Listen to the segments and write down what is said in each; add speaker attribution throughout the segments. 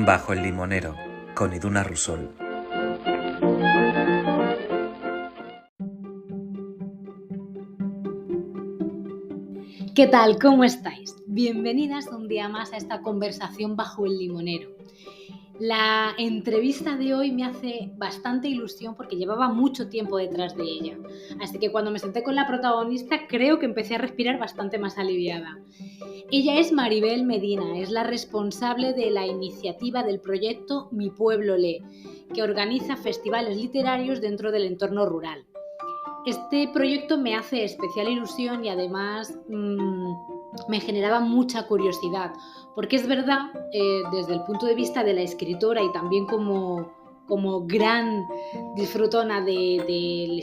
Speaker 1: Bajo el limonero, con Iduna Rusol.
Speaker 2: ¿Qué tal? ¿Cómo estáis? Bienvenidas un día más a esta conversación bajo el limonero. La entrevista de hoy me hace bastante ilusión porque llevaba mucho tiempo detrás de ella. Así que cuando me senté con la protagonista creo que empecé a respirar bastante más aliviada. Ella es Maribel Medina, es la responsable de la iniciativa del proyecto Mi Pueblo Lee, que organiza festivales literarios dentro del entorno rural. Este proyecto me hace especial ilusión y además me generaba mucha curiosidad, porque es verdad, desde el punto de vista de la escritora y también como gran disfrutona del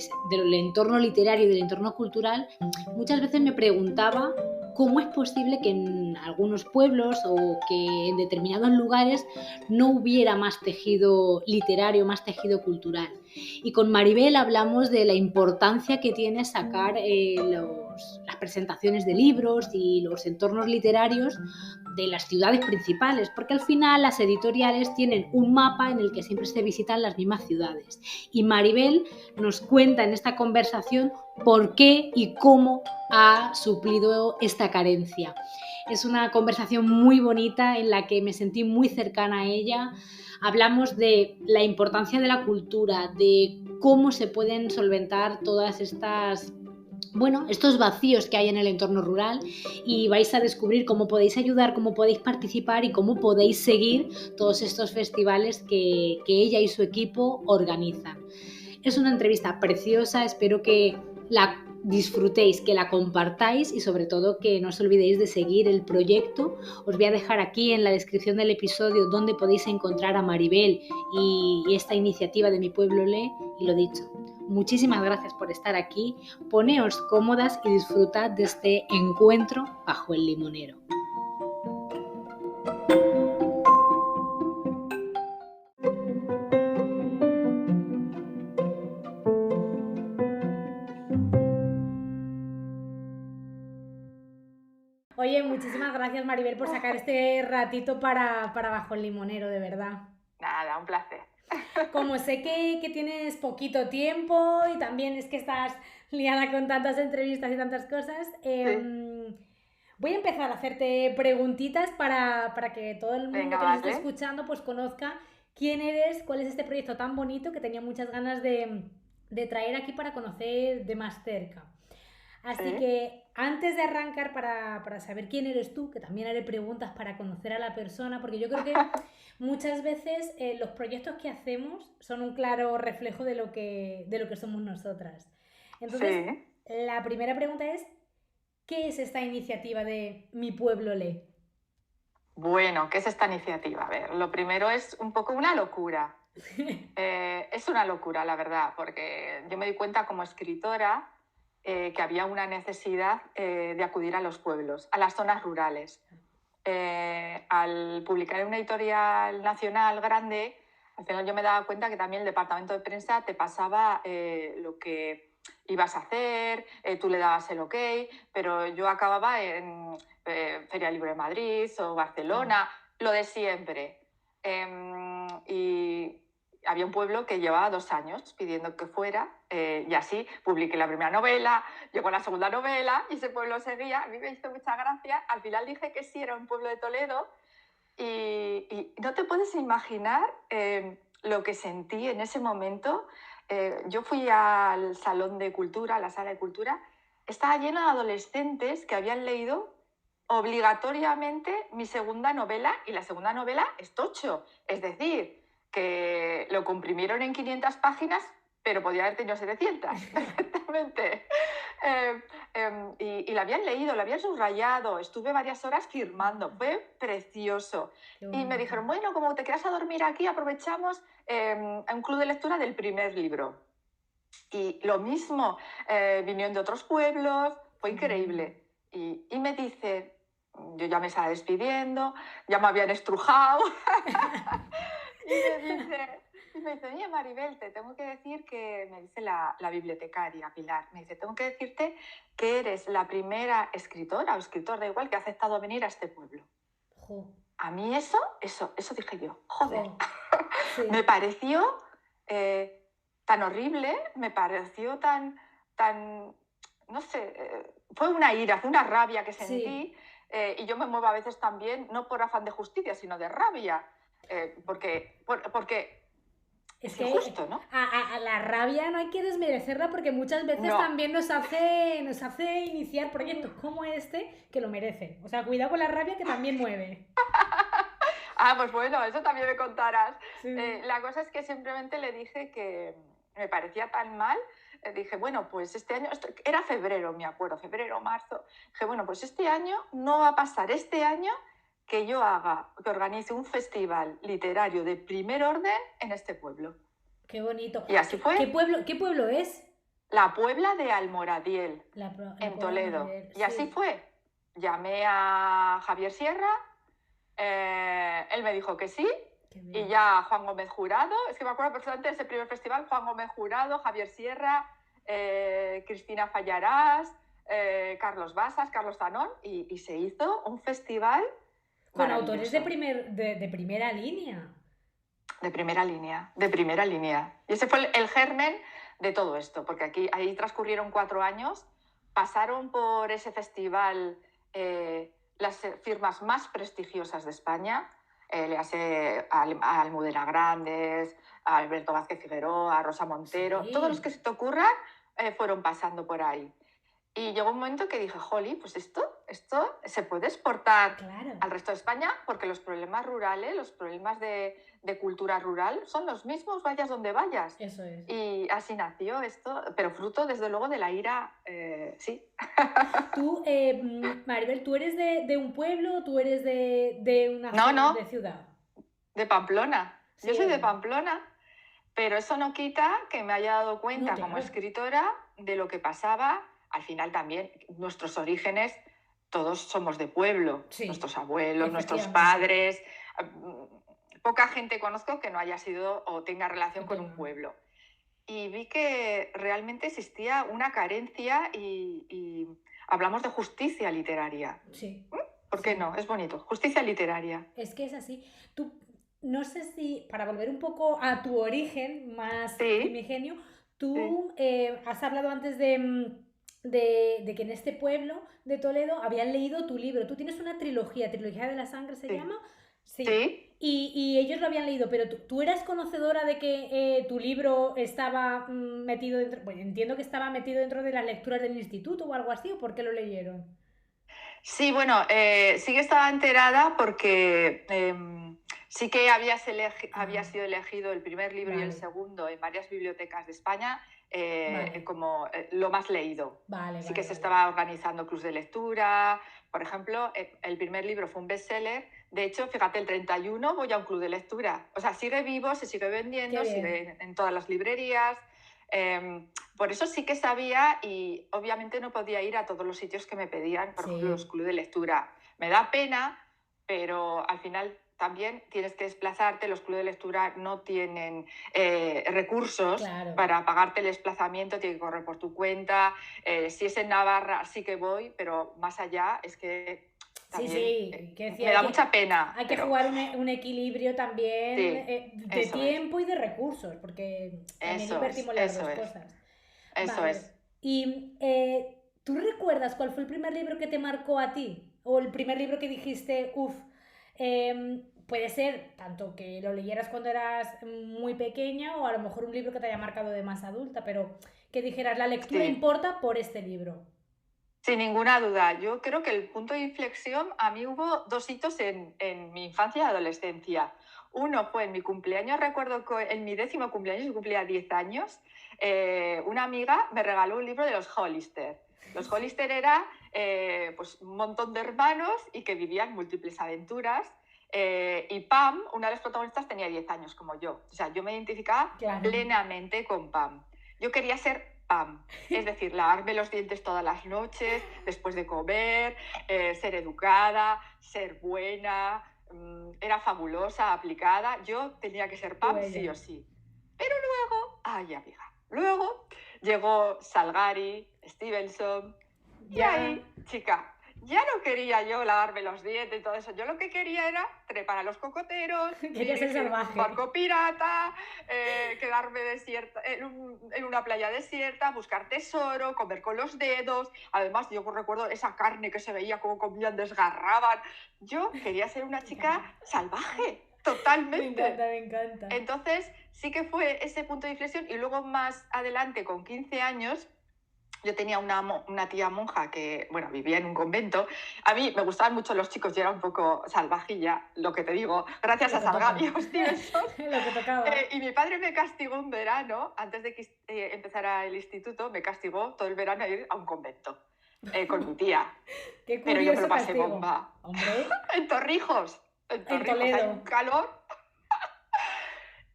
Speaker 2: entorno literario y del entorno cultural, muchas veces me preguntaba cómo es posible que en algunos pueblos o que en determinados lugares no hubiera más tejido literario, más tejido cultural. Y con Maribel hablamos de la importancia que tiene sacar las presentaciones de libros y los entornos literarios de las ciudades principales, porque al final las editoriales tienen un mapa en el que siempre se visitan las mismas ciudades. Y Maribel nos cuenta en esta conversación por qué y cómo ha suplido esta carencia. Es una conversación muy bonita en la que me sentí muy cercana a ella. Hablamos de la importancia de la cultura, de cómo se pueden solventar todas estos vacíos que hay en el entorno rural, y vais a descubrir cómo podéis ayudar, cómo podéis participar y cómo podéis seguir todos estos festivales que ella y su equipo organizan. Es una entrevista preciosa, espero que la disfrutéis, que la compartáis y sobre todo que no os olvidéis de seguir el proyecto. Os voy a dejar aquí en la descripción del episodio donde podéis encontrar a Maribel y esta iniciativa de Mi Pueblo Lee. Y lo dicho, muchísimas gracias por estar aquí, poneos cómodas y disfrutad de este encuentro bajo el limonero. Oye, muchísimas gracias, Maribel, por sacar este ratito para Bajo el Limonero, de verdad.
Speaker 3: Nada, un placer.
Speaker 2: Como sé que tienes poquito tiempo y también es que estás liada con tantas entrevistas y tantas cosas, voy a empezar a hacerte preguntitas para que todo el mundo
Speaker 3: Venga,
Speaker 2: que nos esté
Speaker 3: vale.
Speaker 2: escuchando pues conozca quién eres, cuál es este proyecto tan bonito que tenía muchas ganas de traer aquí para conocer de más cerca. Así
Speaker 3: Sí.
Speaker 2: que antes de arrancar para saber quién eres tú, que también haré preguntas para conocer a la persona, porque yo creo que muchas veces los proyectos que hacemos son un claro reflejo de lo que somos nosotras. Entonces,
Speaker 3: Sí.
Speaker 2: la primera pregunta es, ¿qué es esta iniciativa de Mi Pueblo Lee?
Speaker 3: Bueno, ¿qué es esta iniciativa? A ver, lo primero es un poco una locura. Es una locura, la verdad, porque yo me di cuenta como escritora que había una necesidad de acudir a los pueblos, a las zonas rurales. Al publicar en una editorial nacional grande, al final yo me daba cuenta que también el departamento de prensa te pasaba lo que ibas a hacer, tú le dabas el ok, pero yo acababa en Feria Libre de Madrid o Barcelona, lo de siempre. Y había un pueblo que llevaba 2 años pidiendo que fuera, y así publiqué la primera novela, llegó la segunda novela y ese pueblo seguía. A mí me hizo mucha gracia. Al final dije que sí, era un pueblo de Toledo, y no te puedes imaginar lo que sentí en ese momento. Yo fui al salón de cultura, a la sala de cultura, estaba lleno de adolescentes que habían leído obligatoriamente mi segunda novela, y la segunda novela es tocho, es decir, que lo comprimieron en 500 páginas, pero podía haber tenido 700, perfectamente. Y la habían leído, la habían subrayado, estuve varias horas firmando, fue precioso. Y me dijeron, bueno, como te quedas a dormir aquí, aprovechamos un club de lectura del primer libro. Y lo mismo, vinieron de otros pueblos, fue increíble. Y me dice, yo ya me estaba despidiendo, ya me habían estrujado, y me dice, oye, Maribel, te tengo que decir que, me dice la bibliotecaria, Pilar, me dice, tengo que decirte que eres la primera escritora o escritor, da igual, que ha aceptado venir a este pueblo.
Speaker 2: Jo.
Speaker 3: a mí eso dije yo, joder,
Speaker 2: Sí.
Speaker 3: me pareció tan horrible, me pareció tan, no sé, fue una ira, fue una rabia que sentí, y yo me muevo a veces también, no por afán de justicia, sino de rabia, porque es injusto, ¿no?
Speaker 2: A la rabia no hay que desmerecerla porque muchas veces también nos hace iniciar proyectos como este que lo merecen. O sea, cuidado con la rabia que también mueve.
Speaker 3: Pues bueno, eso también me contarás. Sí. La cosa es que simplemente le dije que me parecía tan mal. Dije, bueno, pues este año, era febrero, me acuerdo, febrero, marzo. Dije, bueno, pues este año no va a pasar este año que yo que organice un festival literario de primer orden en este pueblo.
Speaker 2: Qué bonito.
Speaker 3: Y así fue.
Speaker 2: ¿Qué pueblo es?
Speaker 3: La Puebla de Almoradiel, en Toledo. Y así fue. Llamé a Javier Sierra, él me dijo que sí, y ya Juan Gómez Jurado, es que me acuerdo perfectamente de ese primer festival, Juan Gómez Jurado, Javier Sierra, Cristina Fallarás, Carlos Basas, Carlos Zanón, y se hizo un festival
Speaker 2: con autores de primera línea.
Speaker 3: De primera línea. Y ese fue el germen de todo esto, porque ahí transcurrieron 4 años, pasaron por ese festival las firmas más prestigiosas de España, le hace a Almudena Grandes, a Alberto Vázquez Figueroa, a Rosa Montero, todos los que se te ocurran fueron pasando por ahí. Y llegó un momento que dije, jolí, pues esto se puede exportar al resto de España, porque los problemas rurales, los problemas de cultura rural son los mismos, vayas donde vayas.
Speaker 2: Eso es.
Speaker 3: Y así nació esto, pero fruto, desde luego, de la ira, sí.
Speaker 2: Tú, Maribel, ¿tú eres de un pueblo o tú eres de una de ciudad?
Speaker 3: De Pamplona. Sí. Yo soy de Pamplona, pero eso no quita que me haya dado cuenta como escritora de lo que pasaba. Al final también nuestros orígenes, todos somos de pueblo, nuestros abuelos, nuestros padres. Poca gente conozco que no haya sido o tenga relación con un pueblo. Y vi que realmente existía una carencia y hablamos de justicia literaria.
Speaker 2: Sí.
Speaker 3: ¿Por qué no? Es bonito. Justicia literaria.
Speaker 2: Es que es así. Tú, no sé si, para volver un poco a tu origen más primigenio, tú has hablado antes de que en este pueblo de Toledo habían leído tu libro. Tú tienes una trilogía de la sangre se llama.
Speaker 3: Sí.
Speaker 2: Y ellos lo habían leído, pero ¿tú eras conocedora de que tu libro estaba metido dentro? Bueno, entiendo que estaba metido dentro de las lecturas del instituto o algo así, ¿o por qué lo leyeron?
Speaker 3: Sí, bueno, sí que estaba enterada porque sí que había sido elegido el primer libro y el segundo en varias bibliotecas de España como lo más leído. Sí que se estaba organizando clubs de lectura. Por ejemplo, el primer libro fue un bestseller. De hecho, fíjate, el 31 voy a un club de lectura. O sea, sigue vivo, se sigue vendiendo, sigue en todas las librerías. Por eso sí que sabía, y obviamente no podía ir a todos los sitios que me pedían, por ejemplo, los clubes de lectura. Me da pena, pero al final también tienes que desplazarte. Los clubes de lectura no tienen recursos para pagarte el desplazamiento, tiene que correr por tu cuenta. Si es en Navarra sí que voy, pero más allá es que también, me da mucha pena.
Speaker 2: Hay que jugar un equilibrio también de tiempo y de recursos, porque también invertimos las dos cosas.
Speaker 3: Eso es.
Speaker 2: ¿Y tú recuerdas cuál fue el primer libro que te marcó a ti? ¿O el primer libro que dijiste, puede ser tanto que lo leyeras cuando eras muy pequeña o a lo mejor un libro que te haya marcado de más adulta, pero que dijeras, la lectura importa por este libro?
Speaker 3: Sin ninguna duda. Yo creo que el punto de inflexión, a mí hubo 2 hitos en mi infancia y adolescencia. Uno fue en mi cumpleaños, recuerdo que en mi 10º cumpleaños, yo cumplía 10 años, una amiga me regaló un libro de los Hollister. Los Hollister era pues un montón de hermanos y que vivían múltiples aventuras. Y Pam, una de las protagonistas, tenía 10 años como yo. O sea, yo me identificaba plenamente con Pam. Yo quería ser Pam, es decir, lavarme los dientes todas las noches, después de comer, ser educada, ser buena, era fabulosa, aplicada. Yo tenía que ser Pam sí o sí. Pero luego llegó Salgari, Stevenson, y ahí, chica, ya no quería yo lavarme los dientes y todo eso. Yo lo que quería era trepar a los cocoteros,
Speaker 2: Quería ser
Speaker 3: dirigir un
Speaker 2: salvaje.
Speaker 3: barco pirata, quedarme en una playa desierta, buscar tesoro, comer con los dedos. Además, yo recuerdo esa carne que se veía como comían, desgarraban. Yo quería ser una chica salvaje, totalmente.
Speaker 2: Me encanta.
Speaker 3: Entonces, sí que fue ese punto de inflexión. Y luego más adelante, con 15 años, yo tenía una tía monja que, bueno, vivía en un convento. A mí me gustaban mucho los chicos, yo era un poco salvajilla, lo que te digo, gracias a Salgado y a Stevenson.
Speaker 2: Lo que tocaba.
Speaker 3: Y mi padre me castigó un verano, antes de que empezara el instituto, me castigó todo el verano a ir a un convento con mi tía.
Speaker 2: Qué
Speaker 3: Pero yo me lo pasé
Speaker 2: castigo.
Speaker 3: bomba.
Speaker 2: Hombre.
Speaker 3: En Torrijos. En Torrijos hay un calor.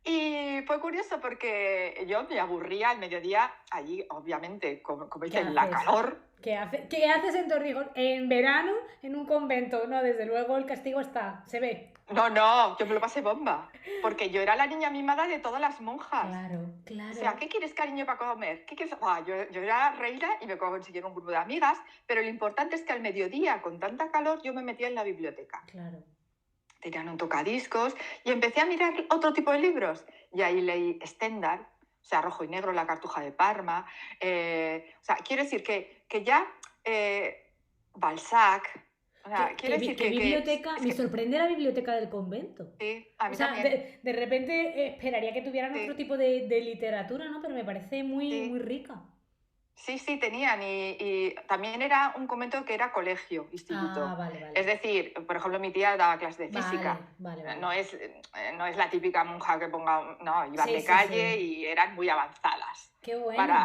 Speaker 3: Y fue curioso porque yo me aburría al mediodía allí, obviamente, como dicen, la calor.
Speaker 2: ¿Qué haces en Torrijos? En verano, en un convento. No, desde luego el castigo está, se ve.
Speaker 3: No, yo me lo pasé bomba, porque yo era la niña mimada de todas las monjas.
Speaker 2: Claro.
Speaker 3: O sea, ¿qué quieres, cariño, para comer? ¿Qué quieres? Yo era reina y me consiguieron un grupo de amigas, pero lo importante es que al mediodía, con tanta calor, yo me metía en la biblioteca.
Speaker 2: Claro.
Speaker 3: Tenían un tocadiscos y empecé a mirar otro tipo de libros. Y ahí leí Stendhal, o sea, Rojo y Negro, La Cartuja de Parma. O sea, quiero decir que ya Balzac... O sea, quiero decir
Speaker 2: ¿Qué biblioteca? Me sorprende la biblioteca del convento.
Speaker 3: Sí, a mí
Speaker 2: también. De repente esperaría que tuvieran otro tipo de literatura, ¿no? Pero me parece muy rica. Sí,
Speaker 3: tenían. Y también era un convento que era colegio, instituto.
Speaker 2: Vale.
Speaker 3: Es decir, por ejemplo, mi tía daba clases de física.
Speaker 2: Vale.
Speaker 3: No es la típica monja que ponga... No, iban de calle y eran muy avanzadas.
Speaker 2: ¡Qué bueno!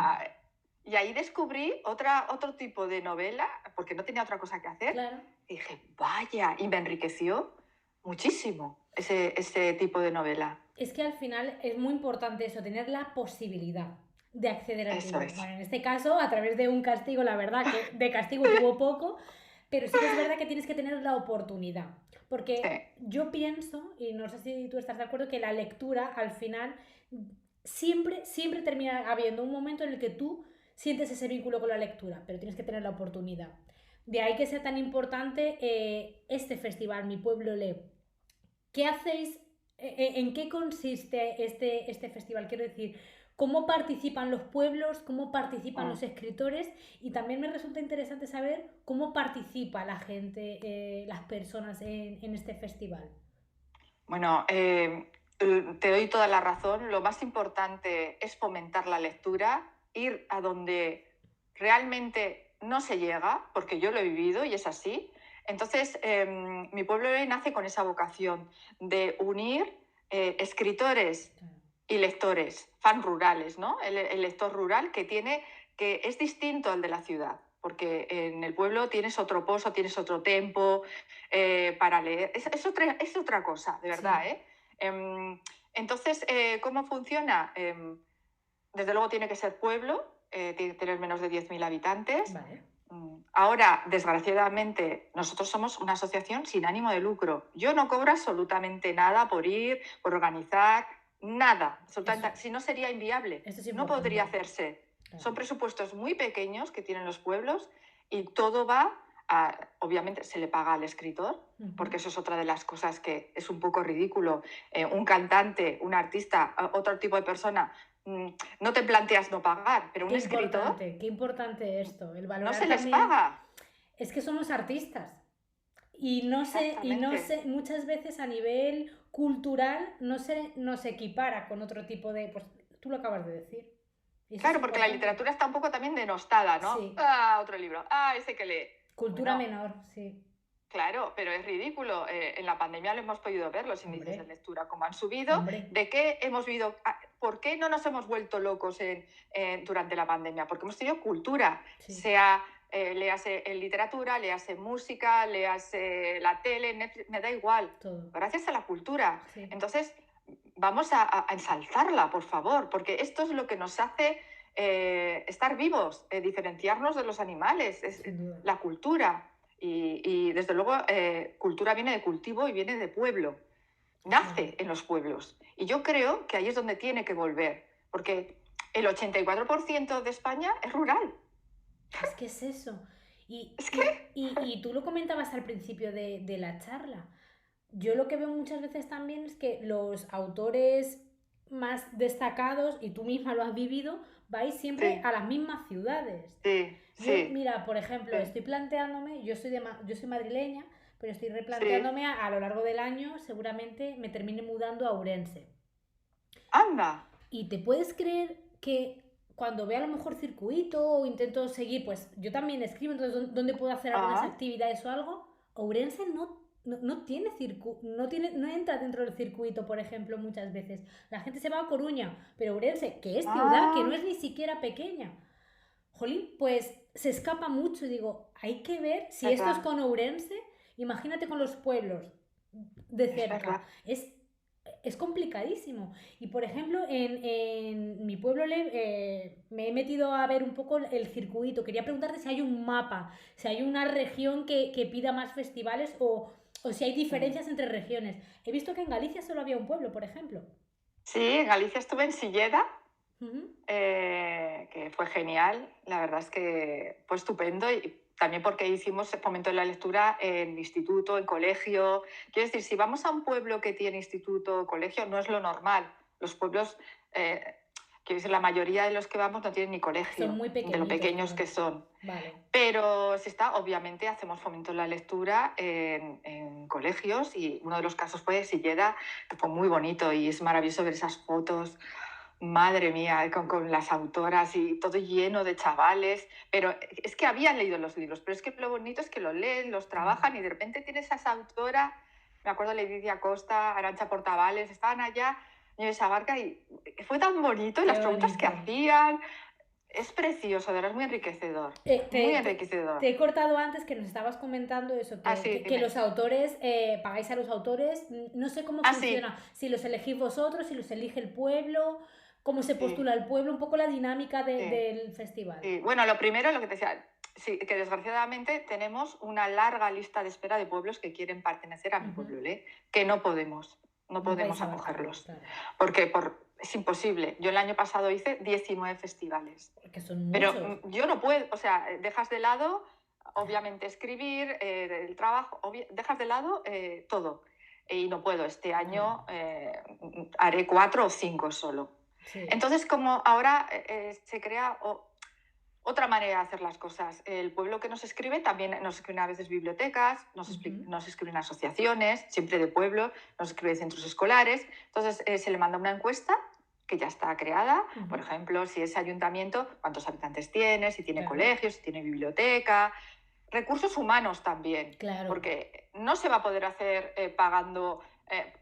Speaker 3: Y ahí descubrí otro tipo de novela, porque no tenía otra cosa que hacer.
Speaker 2: Claro.
Speaker 3: Y dije, vaya, y me enriqueció muchísimo ese tipo de novela.
Speaker 2: Es que al final es muy importante eso, tener la posibilidad de acceder al libro. Bueno, en este caso, a través de un castigo, la verdad que de castigo tuvo poco, pero sí que es verdad que tienes que tener la oportunidad. Porque yo pienso, y no sé si tú estás de acuerdo, que la lectura al final siempre termina habiendo un momento en el que tú sientes ese vínculo con la lectura, pero tienes que tener la oportunidad. De ahí que sea tan importante este festival, Mi Pueblo Lee. ¿Qué hacéis? ¿En qué consiste este festival? Quiero decir, ¿cómo participan los pueblos? ¿Cómo participan los escritores? Y también me resulta interesante saber cómo participa la gente, las personas en este festival.
Speaker 3: Bueno, te doy toda la razón. Lo más importante es fomentar la lectura, ir a donde realmente no se llega, porque yo lo he vivido y es así. Entonces, Mi Pueblo Lee nace con esa vocación de unir escritores y lectores, fans rurales, ¿no? El lector rural que es distinto al de la ciudad, porque en el pueblo tienes otro pozo, tienes otro tempo para leer. Es otra cosa, de verdad, sí. Entonces, ¿cómo funciona? Desde luego tiene que ser pueblo, tiene que tener menos de 10.000 habitantes.
Speaker 2: Vale.
Speaker 3: Ahora, desgraciadamente, nosotros somos una asociación sin ánimo de lucro. Yo no cobro absolutamente nada por ir, por organizar, nada. Absolutamente. Si no, sería inviable. No podría hacerse. Claro. Son presupuestos muy pequeños que tienen los pueblos y todo va obviamente se le paga al escritor, porque eso es otra de las cosas que es un poco ridículo. Un cantante, un artista, otro tipo de persona, no te planteas no pagar, pero un escritor...
Speaker 2: Qué importante esto, el valorar
Speaker 3: no se les paga.
Speaker 2: Es que somos artistas y no sé, muchas veces a nivel cultural no se equipara con otro tipo de... Pues tú lo acabas de decir.
Speaker 3: Claro, porque la literatura está un poco también denostada, ¿no? Sí. Otro libro, ese que lee.
Speaker 2: Cultura menor, sí.
Speaker 3: Claro, pero es ridículo. En la pandemia lo hemos podido ver, los índices de lectura como han subido. ¿De qué hemos vivido? ¿Por qué no nos hemos vuelto locos durante la pandemia? Porque hemos tenido cultura, sea léase en literatura, léase en música, léase la tele, Netflix, me da igual.
Speaker 2: Todo.
Speaker 3: Gracias a la cultura. Sí. Entonces, vamos a ensalzarla, por favor, porque esto es lo que nos hace estar vivos, diferenciarnos de los animales, es la cultura. Y desde luego, cultura viene de cultivo y viene de pueblo. Nace en los pueblos. Y yo creo que ahí es donde tiene que volver, porque el 84% de España es rural.
Speaker 2: Es que es eso. Y,
Speaker 3: Es que...
Speaker 2: y tú lo comentabas al principio de la charla. Yo lo que veo muchas veces también es que los autores más destacados, y tú misma lo has vivido, vais siempre
Speaker 3: Sí,
Speaker 2: a las mismas ciudades.
Speaker 3: sí,
Speaker 2: Yo,
Speaker 3: sí,
Speaker 2: mira, por ejemplo,
Speaker 3: sí,
Speaker 2: estoy planteándome, yo soy madrileña, pero estoy
Speaker 3: sí.
Speaker 2: replanteándome a lo largo del año, seguramente me termine mudando a Ourense.
Speaker 3: Anda.
Speaker 2: Y te puedes creer que cuando veo a lo mejor circuito o intento seguir, pues yo también escribo, entonces ¿dónde puedo hacer algunas
Speaker 3: Ah,
Speaker 2: actividades o algo? Ourense no tiene no entra dentro del circuito, por ejemplo, muchas veces. La gente se va a Coruña, pero Ourense, que es ciudad, que no
Speaker 3: ah,
Speaker 2: es ni siquiera pequeña, jolín, pues se escapa mucho y digo, hay que ver si esto es
Speaker 3: verdad,
Speaker 2: con Ourense, imagínate con los pueblos de
Speaker 3: es
Speaker 2: cerca.
Speaker 3: verdad.
Speaker 2: Es complicadísimo. Y por ejemplo, en mi pueblo me he metido a ver un poco el circuito. Quería preguntarte si hay un mapa, si hay una región que pida más festivales o si hay
Speaker 3: Mm.
Speaker 2: diferencias entre regiones. He visto que en Galicia solo había un pueblo, por ejemplo.
Speaker 3: Sí, en Galicia estuve en Silleda,
Speaker 2: Ujú.
Speaker 3: que fue genial. La verdad es que fue estupendo y también porque hicimos fomento de la lectura en instituto, en colegio. Quiero decir, si vamos a un pueblo que tiene instituto o colegio, no es lo normal. Los pueblos, quiero decir, la mayoría de los que vamos no tienen ni
Speaker 2: Son
Speaker 3: colegio,
Speaker 2: muy
Speaker 3: de lo
Speaker 2: pequeñitos,
Speaker 3: pequeños
Speaker 2: claro.
Speaker 3: que son.
Speaker 2: Vale.
Speaker 3: Pero si está, obviamente hacemos fomento de la lectura en colegios y uno de los casos fue Silleda, que fue muy bonito y es maravilloso ver esas fotos, madre mía, con las autoras y todo lleno de chavales, pero es que habían leído los libros, pero es que lo bonito es que los leen, los
Speaker 2: Claro.
Speaker 3: trabajan y de repente tienes a esa autora, me acuerdo de Leticia Costa, Arantxa Portavales, estaban allá, Nieves Abarca y fue tan bonito y
Speaker 2: Qué
Speaker 3: las preguntas que
Speaker 2: bonito.
Speaker 3: hacían, es precioso, de verdad es muy enriquecedor,
Speaker 2: Eh,
Speaker 3: muy
Speaker 2: te, te-
Speaker 3: enriquecedor.
Speaker 2: te he cortado antes que nos estabas comentando eso,
Speaker 3: Ah, sí,
Speaker 2: que
Speaker 3: dime.
Speaker 2: los autores, pagáis a los autores, no sé cómo
Speaker 3: Ah, sí,
Speaker 2: funciona, si los elegís vosotros, si los elige el pueblo, cómo se
Speaker 3: sí,
Speaker 2: postula el pueblo, un poco la dinámica
Speaker 3: sí,
Speaker 2: del festival.
Speaker 3: sí. Bueno, lo primero, lo que te decía, sí, que desgraciadamente tenemos una larga lista de espera de pueblos que quieren pertenecer a mi
Speaker 2: Ujú.
Speaker 3: pueblo, ¿eh? Que no
Speaker 2: No podéis
Speaker 3: podemos
Speaker 2: abarcarlo,
Speaker 3: acogerlos,
Speaker 2: claro,
Speaker 3: porque es imposible. Yo el año pasado hice 19 festivales,
Speaker 2: porque son
Speaker 3: pero
Speaker 2: muchos.
Speaker 3: yo no puedo, o sea, dejas de lado, obviamente, escribir, el trabajo, dejas de lado todo. Y no puedo, este
Speaker 2: Ya,
Speaker 3: año haré 4 o 5 solo.
Speaker 2: sí.
Speaker 3: Entonces, como ahora se crea otra manera de hacer las cosas, el pueblo que nos escribe también nos escriben a veces bibliotecas,
Speaker 2: Ujú.
Speaker 3: nos escriben asociaciones, siempre de pueblo, nos escriben centros escolares. Entonces, se le manda una encuesta que ya está creada, por
Speaker 2: Ujú.
Speaker 3: ejemplo, si es ayuntamiento, cuántos habitantes tiene, si tiene
Speaker 2: Claro,
Speaker 3: colegios, si tiene biblioteca, recursos humanos también,
Speaker 2: claro.
Speaker 3: porque no se va a poder hacer pagando.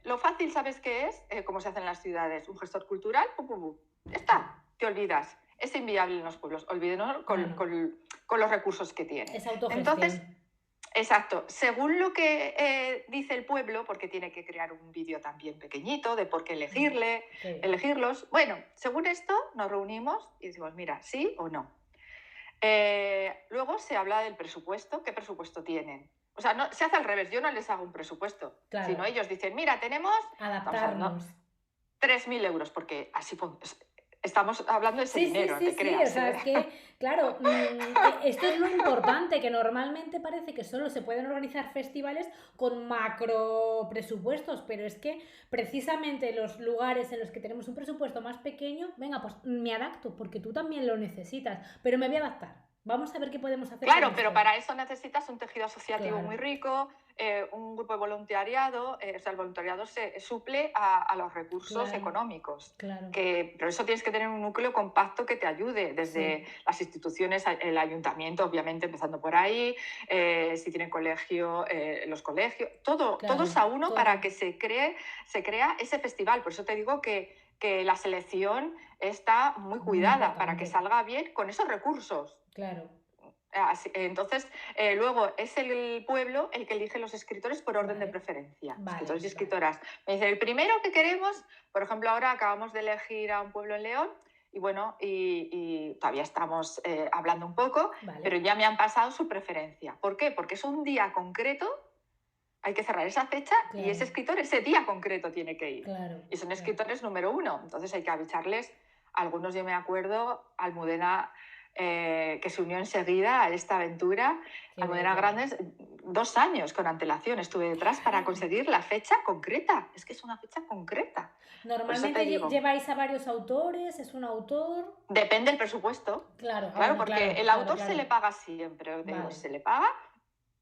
Speaker 3: Lo fácil, ¿sabes qué es? Como se hace en las ciudades, un gestor cultural, pum, pum, pum. Ya
Speaker 2: Sí.
Speaker 3: está, te olvidas. Es inviable en los pueblos, olvídenos
Speaker 2: No, no.
Speaker 3: con los recursos que tienen.
Speaker 2: Es autogestión.
Speaker 3: Entonces, exacto, según lo que dice el pueblo, porque tiene que crear un vídeo también pequeñito de por qué
Speaker 2: Qué bien.
Speaker 3: elegirlos, bueno, según esto nos reunimos y decimos, mira, sí o no. Luego se habla del presupuesto, qué presupuesto tienen. O sea, no, se hace al revés, yo no les hago un presupuesto,
Speaker 2: Claro,
Speaker 3: sino ellos dicen, mira, estamos hablando,
Speaker 2: adaptarnos.
Speaker 3: 3.000 euros, porque estamos hablando de ese
Speaker 2: Sí, sí,
Speaker 3: dinero,
Speaker 2: sí,
Speaker 3: te
Speaker 2: sí, o
Speaker 3: creas,
Speaker 2: sea,
Speaker 3: ¿eh?
Speaker 2: es que, claro, esto es lo importante, que normalmente parece que solo se pueden organizar festivales con macro presupuestos, pero es que precisamente los lugares en los que tenemos un presupuesto más pequeño, venga, pues me adapto, porque tú también lo necesitas, pero me voy a adaptar. Vamos a ver qué podemos hacer con
Speaker 3: Claro, pero
Speaker 2: esto.
Speaker 3: para eso necesitas un tejido asociativo
Speaker 2: Claro,
Speaker 3: muy rico, un grupo de voluntariado, o sea, el voluntariado se suple a los recursos
Speaker 2: claro,
Speaker 3: económicos.
Speaker 2: claro.
Speaker 3: Pero eso tienes que tener un núcleo compacto que te ayude, desde
Speaker 2: Sí,
Speaker 3: las instituciones, el ayuntamiento, obviamente, empezando por ahí, si tienen colegio, los colegios, todos
Speaker 2: claro,
Speaker 3: a uno para
Speaker 2: todo,
Speaker 3: que se crea ese festival. Por eso te digo que la selección está muy
Speaker 2: muy
Speaker 3: cuidada para que
Speaker 2: importante,
Speaker 3: salga bien con esos recursos.
Speaker 2: claro.
Speaker 3: Entonces, luego es el pueblo el que elige los escritores por orden de
Speaker 2: Vale,
Speaker 3: preferencia,
Speaker 2: vale,
Speaker 3: escritores y
Speaker 2: vale.
Speaker 3: escritoras. Me dice, el primero que queremos, por ejemplo, ahora acabamos de elegir a un pueblo en León y bueno, y todavía estamos hablando un poco, pero
Speaker 2: Vale,
Speaker 3: ya me han pasado su preferencia. ¿Por qué? Porque es un día concreto, hay que cerrar esa fecha y ese
Speaker 2: claro,
Speaker 3: escritor ese día concreto tiene que ir.
Speaker 2: claro,
Speaker 3: Y son
Speaker 2: claro.
Speaker 3: escritores número uno, entonces hay que avisarles. Algunos yo me acuerdo, Almudena que se unió enseguida a esta aventura. Almudena Grandes, 2 años con antelación estuve detrás para conseguir la fecha concreta. Es que es una fecha concreta.
Speaker 2: Normalmente lleváis a varios autores, ¿es un autor?
Speaker 3: Depende del presupuesto.
Speaker 2: Claro,
Speaker 3: porque el autor se le paga siempre. Vale. Se le paga,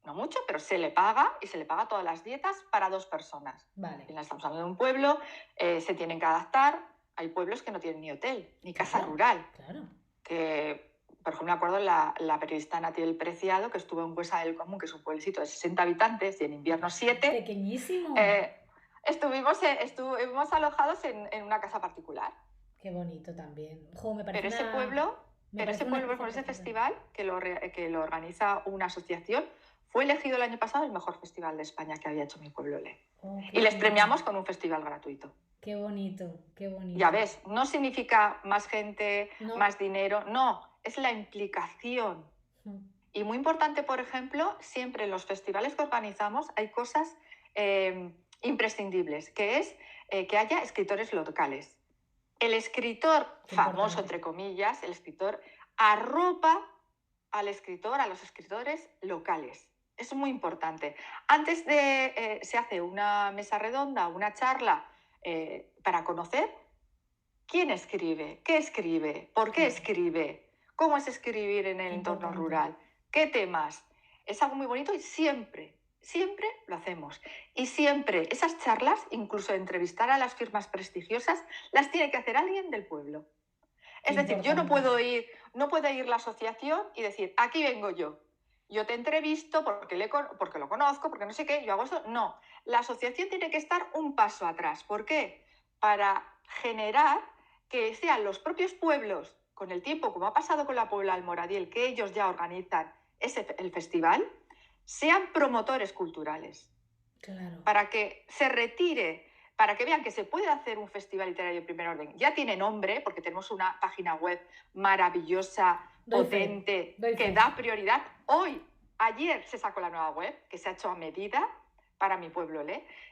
Speaker 3: no mucho, pero se le paga y se le paga todas las dietas para 2 personas.
Speaker 2: Vale.
Speaker 3: Estamos hablando de un pueblo, se tienen que adaptar. Hay pueblos que no tienen ni hotel, ni casa rural.
Speaker 2: Claro.
Speaker 3: Que, por ejemplo, me acuerdo la periodista Nati del Preciado, que estuvo en Huesa del Común, que es un pueblecito de 60 habitantes y en invierno 7.
Speaker 2: Pequeñísimo.
Speaker 3: Estuvimos alojados en una casa particular.
Speaker 2: Qué bonito también.
Speaker 3: Pero ese pueblo, con ese festival que lo organiza una asociación, fue elegido el año pasado el mejor festival de España que había hecho mi pueblo. Y les premiamos con un festival gratuito.
Speaker 2: Qué bonito, qué bonito.
Speaker 3: Ya ves, no significa más gente, más dinero, no, es la implicación. Y muy importante, por ejemplo, siempre en los festivales que organizamos hay cosas imprescindibles, que es que haya escritores locales. El escritor famoso, entre comillas, el escritor arropa al escritor, a los escritores locales. Es muy importante. Antes se hace una mesa redonda, una charla para conocer quién escribe, qué escribe, por qué escribe, cómo es escribir en el entorno rural, qué temas. Es algo muy bonito y siempre lo hacemos. Y siempre esas charlas, incluso entrevistar a las firmas prestigiosas, las tiene que hacer alguien del pueblo. Es decir, yo no puedo ir la asociación y decir, aquí vengo yo te entrevisto porque lo conozco, porque no sé qué, yo hago eso. No, la asociación tiene que estar un paso atrás. ¿Por qué? Para generar que sean los propios pueblos, con el tiempo, como ha pasado con la Puebla Almoradiel, que ellos ya organizan el festival, sean promotores culturales.
Speaker 2: Claro.
Speaker 3: Para que se retire, para que vean que se puede hacer un festival literario de primer orden. Ya tiene nombre, porque tenemos una página web maravillosa, potente, que da prioridad. Ayer se sacó la nueva web, que se ha hecho a medida para mi pueblo.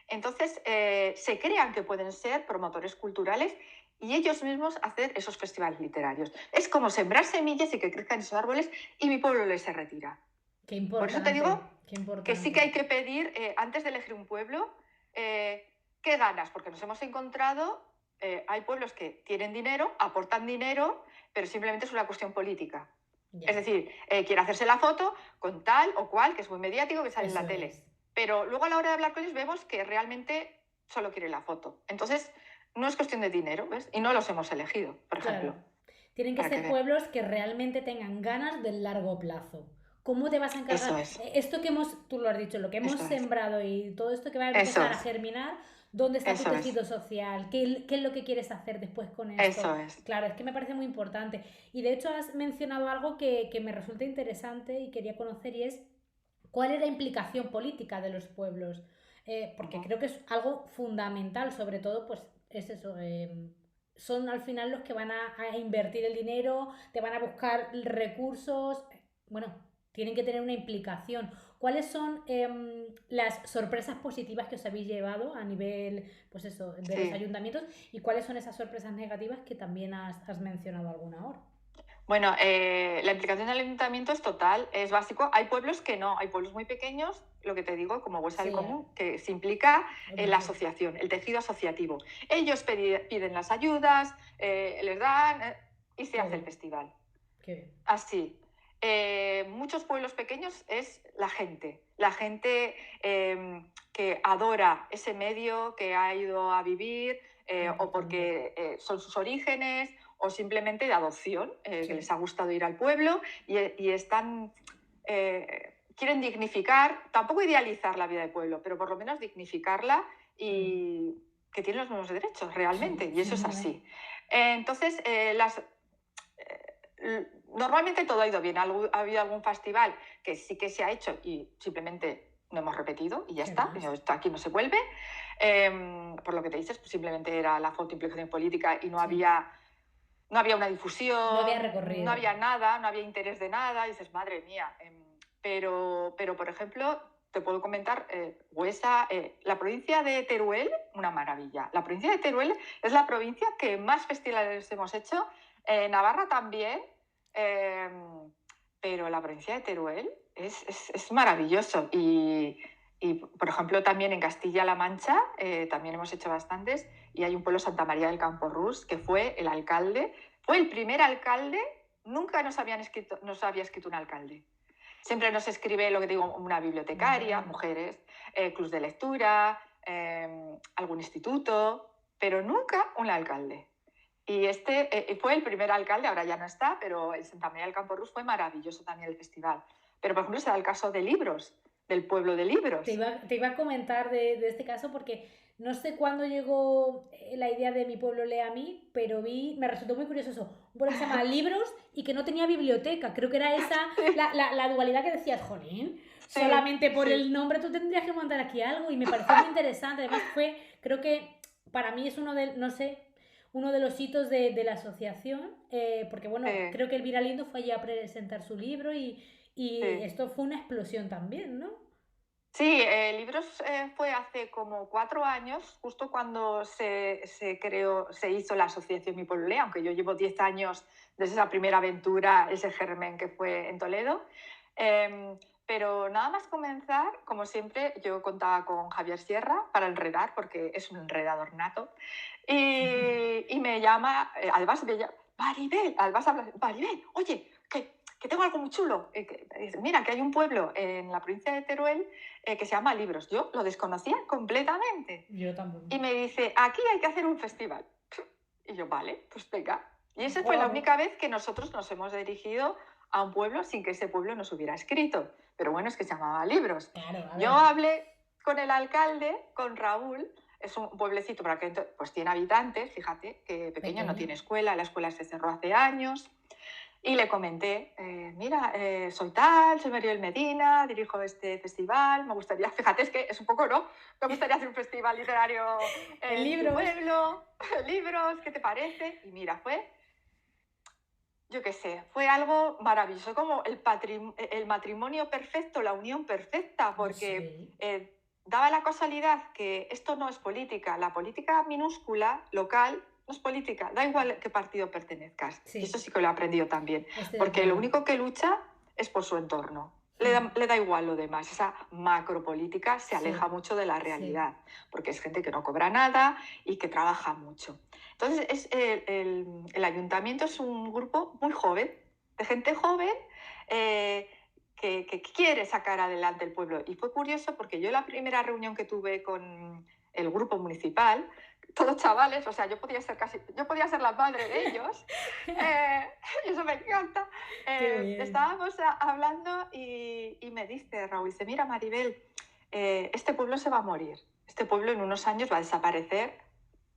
Speaker 3: Entonces, se crean que pueden ser promotores culturales y ellos mismos hacer esos festivales literarios. Es como sembrar semillas y que crezcan esos árboles y mi pueblo se retira.
Speaker 2: Qué importante.
Speaker 3: Por eso te digo que sí que hay que pedir, antes de elegir un pueblo, ¿qué ganas? Porque nos hemos encontrado, hay pueblos que tienen dinero, aportan dinero, pero simplemente es una cuestión política. Yeah. Es decir, quiere hacerse la foto con tal o cual, que es muy mediático, que sale en la tele. Pero luego a la hora de hablar con ellos vemos que realmente solo quiere la foto. Entonces, no es cuestión de dinero, ¿ves? Y no los hemos elegido, por ejemplo.
Speaker 2: Tienen que ser pueblos que realmente tengan ganas del largo plazo. ¿Cómo te vas a encargar? Esto que tú lo has dicho, lo que hemos sembrado y todo esto que va a empezar a germinar, ¿dónde está tu tejido social? ¿Qué es lo que quieres hacer después con esto?
Speaker 3: Eso es.
Speaker 2: Claro, es que me parece muy importante. Y de hecho has mencionado algo que me resulta interesante y quería conocer, y es ¿cuál es la implicación política de los pueblos? Porque creo que es algo fundamental, sobre todo, pues es eso, son al final los que van a invertir el dinero, te van a buscar recursos, bueno, tienen que tener una implicación. ¿Cuáles son las sorpresas positivas que os habéis llevado a nivel, pues eso, de los ayuntamientos, y cuáles son esas sorpresas negativas que también has mencionado alguna ahora?
Speaker 3: Bueno, la implicación del ayuntamiento es total, es básico. Hay pueblos que no, hay pueblos muy pequeños, lo que te digo, como Huesa del Común, que se implica en la asociación, el tejido asociativo. Ellos piden las ayudas, les dan y se hace el festival.
Speaker 2: Qué bien.
Speaker 3: Así. Muchos pueblos pequeños es la gente que adora ese medio, que ha ido a vivir o porque son sus orígenes o simplemente de adopción, que les ha gustado ir al pueblo y están, quieren dignificar, tampoco idealizar la vida del pueblo, pero por lo menos dignificarla y que tienen los mismos derechos realmente, y eso es así. Entonces, normalmente todo ha ido bien. Ha habido algún festival que sí que se ha hecho y simplemente no hemos repetido y ya está. Esto aquí no se vuelve. Por lo que te dices, pues simplemente era la foto, implicación política y no había una difusión,
Speaker 2: no había recorrido,
Speaker 3: no había nada, no había interés de nada. Y dices, madre mía. Pero por ejemplo, te puedo comentar, Huesa, la provincia de Teruel, una maravilla. La provincia de Teruel es la provincia que más festivales hemos hecho. Navarra también. Pero la provincia de Teruel es maravilloso. Y, por ejemplo, también en Castilla-La Mancha también hemos hecho bastantes, y hay un pueblo, Santa María del Campo Rus, que fue el alcalde, fue el primer alcalde, nunca nos había escrito un alcalde. Siempre nos escribe, lo que digo, una bibliotecaria, mujeres, clubs de lectura, algún instituto, pero nunca un alcalde. Y este fue el primer alcalde, ahora ya no está, pero en Santa María del Campo Rus fue maravilloso también el festival. Pero, por ejemplo, se da el caso de Libros, del pueblo de Libros.
Speaker 2: Te iba a comentar de este caso porque no sé cuándo llegó la idea de Mi pueblo lee a mí, pero me resultó muy curioso eso. Un pueblo que se llama Libros y que no tenía biblioteca. Creo que era esa la dualidad que decías, jolín, sí, solamente por el nombre tú tendrías que montar aquí algo, y me pareció muy interesante. Además creo que para mí es uno de los hitos de la asociación, porque bueno, creo que Elvira Lindo fue allí a presentar su libro y esto fue una explosión también, ¿no?
Speaker 3: Sí, Libros fue hace como 4 años, justo cuando se hizo la asociación Mi Pueblo Lee, aunque yo llevo 10 años desde esa primera aventura, ese germen que fue en Toledo. Pero nada más comenzar, como siempre, yo contaba con Javier Sierra para enredar, porque es un enredador nato, y me llama, además me llama, Maribel, oye, que tengo algo muy chulo. Mira, que hay un pueblo en la provincia de Teruel que se llama Libros. Yo lo desconocía completamente.
Speaker 2: Yo también.
Speaker 3: Y me dice, aquí hay que hacer un festival. Y yo, vale, pues venga. Y esa fue la única vez que nosotros nos hemos dirigido a un pueblo sin que ese pueblo nos hubiera escrito. Pero bueno, es que se llamaba Libros.
Speaker 2: Claro,
Speaker 3: yo hablé con el alcalde, con Raúl. Es un pueblecito, para que pues tiene habitantes, fíjate, que pequeño, no tiene escuela, la escuela se cerró hace años. Y le comenté, mira, soy Maribel Medina, dirijo este festival, me gustaría, fíjate, es que es un poco, ¿no? Me gustaría hacer un festival literario en tu pueblo, Libros, ¿qué te parece? Y mira, yo qué sé, fue algo maravilloso, como el matrimonio perfecto, la unión perfecta, porque daba la casualidad que esto no es política, la política minúscula, local, no es política, da igual qué partido pertenezcas. Sí. Y eso sí que lo he aprendido también, porque lo único que lucha es por su entorno. Le da igual lo demás. Esa macropolítica se aleja mucho de la realidad, porque es gente que no cobra nada y que trabaja mucho. Entonces, el ayuntamiento es un grupo muy joven, de gente joven que quiere sacar adelante el pueblo. Y fue curioso porque yo la primera reunión que tuve con el grupo municipal, todos chavales, o sea, yo podía ser la madre de ellos, y eso me encanta. Estábamos hablando y me dice Raúl, dice, mira Maribel, este pueblo se va a morir, este pueblo en unos años va a desaparecer,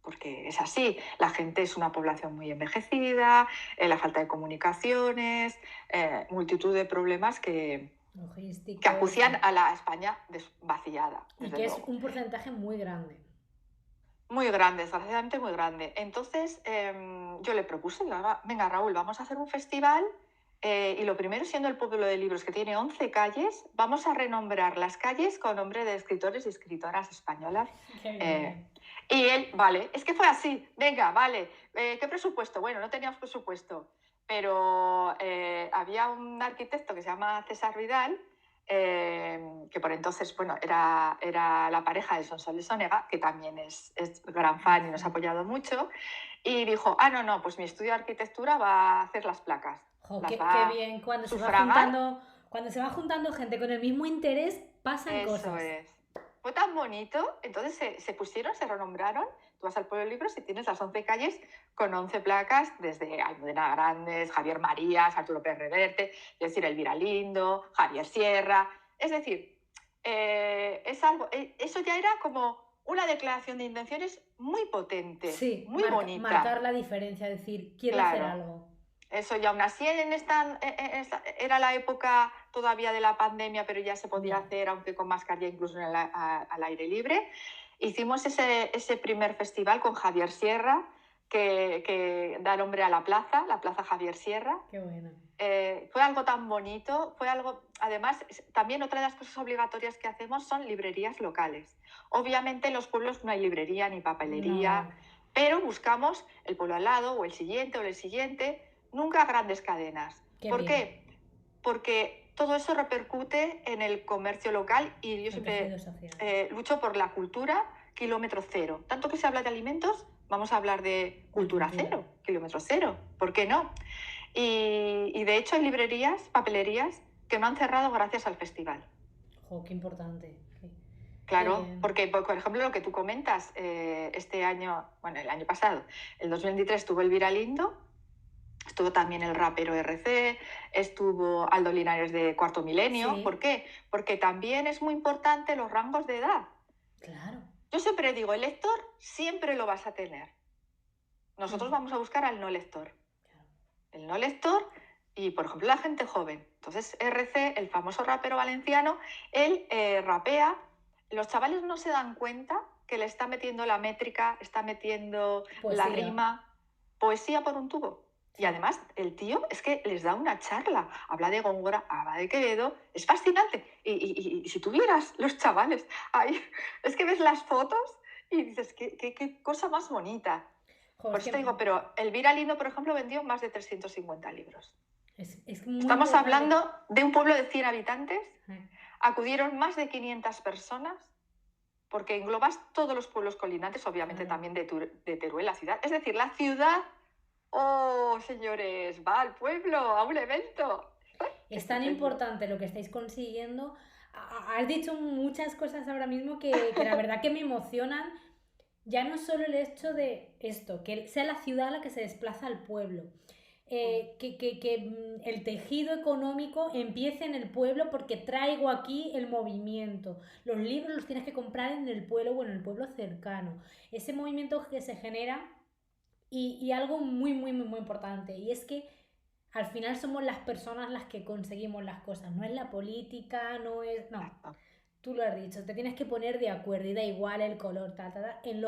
Speaker 3: porque es así, la gente es una población muy envejecida, la falta de comunicaciones, multitud de problemas que acucian a la España vaciada.
Speaker 2: Y que es un porcentaje muy grande.
Speaker 3: Muy grande, desgraciadamente muy grande. Entonces yo le propuse, venga Raúl, vamos a hacer un festival y lo primero, siendo el pueblo de Libros, que tiene 11 calles, vamos a renombrar las calles con nombre de escritores y escritoras españolas. Y él, vale, es que fue así, venga, vale, ¿qué presupuesto? Bueno, no teníamos presupuesto, pero había un arquitecto que se llama César Vidal, que por entonces, bueno, era la pareja de Sonsoles Onega, que también es gran fan y nos ha apoyado mucho, y dijo, no, pues mi estudio de arquitectura va a hacer las placas.
Speaker 2: Qué bien, cuando se va juntando gente con el mismo interés, pasan cosas.
Speaker 3: Eso es. Fue tan bonito, entonces se pusieron, se renombraron. Tú vas al pueblo de Libros y tienes las 11 calles con 11 placas, desde Almudena Grandes, Javier Marías, Arturo Pérez Reverte, es decir, Elvira Lindo, Javier Sierra. Es decir, es algo, eso ya era como una declaración de intenciones muy potente, muy bonita.
Speaker 2: Marcar la diferencia, decir, quiero hacer algo.
Speaker 3: Eso, y aún así era la época todavía de la pandemia, pero ya se podía hacer, aunque con mascarilla, incluso al aire libre. Hicimos ese primer festival con Javier Sierra, que da nombre a la Plaza Javier Sierra.
Speaker 2: Qué bueno.
Speaker 3: Fue algo tan bonito, además, también otra de las cosas obligatorias que hacemos son librerías locales. Obviamente en los pueblos no hay librería ni papelería, pero buscamos el pueblo al lado, o el siguiente, nunca grandes cadenas, ¿Por qué? Porque todo eso repercute en el comercio local y yo siempre lucho por la cultura kilómetro cero. Tanto que se habla de alimentos, vamos a hablar de cultura cero, kilómetro cero. ¿Por qué no? Y de hecho hay librerías, papelerías que no han cerrado gracias al festival.
Speaker 2: ¡Jo, qué importante!
Speaker 3: Claro, porque, por ejemplo, lo que tú comentas, este año, bueno, el año pasado, el 2023 estuvo Elvira Lindo, estuvo también el rapero RC, estuvo Aldo Linares de Cuarto Milenio. Sí. ¿Por qué? Porque también es muy importante los rangos de edad.
Speaker 2: Claro.
Speaker 3: Yo siempre digo, el lector siempre lo vas a tener. Nosotros vamos a buscar al no lector. Claro. El no lector y, por ejemplo, la gente joven. Entonces, RC, el famoso rapero valenciano, él rapea. Los chavales no se dan cuenta que le está metiendo la métrica, está metiendo la rima, poesía por un tubo. Y además, el tío es que les da una charla, habla de Góngora, habla de Quevedo, es fascinante. Y si tuvieras los chavales ahí, es que ves las fotos y dices, qué cosa más bonita. Joder, por eso te digo, pero Elvira Lindo, por ejemplo, vendió más de 350 libros. Estamos hablando de un pueblo de 100 habitantes, acudieron más de 500 personas, porque englobas todos los pueblos colindantes, obviamente también de Teruel, la ciudad. Es decir, la ciudad... ¡Oh, señores! ¡Va al pueblo, a un evento!
Speaker 2: Es tan importante lo que estáis consiguiendo. Has dicho muchas cosas ahora mismo que la verdad que me emocionan. Ya no solo el hecho de esto, que sea la ciudad la que se desplaza al pueblo. Que el tejido económico empiece en el pueblo porque traigo aquí el movimiento. Los libros los tienes que comprar en el pueblo o en el pueblo cercano. Ese movimiento que se genera... Y algo muy, muy, muy, muy importante, y es que al final somos las personas las que conseguimos las cosas, no es la política, no es... No, tú lo has dicho, te tienes que poner de acuerdo y da igual el color, En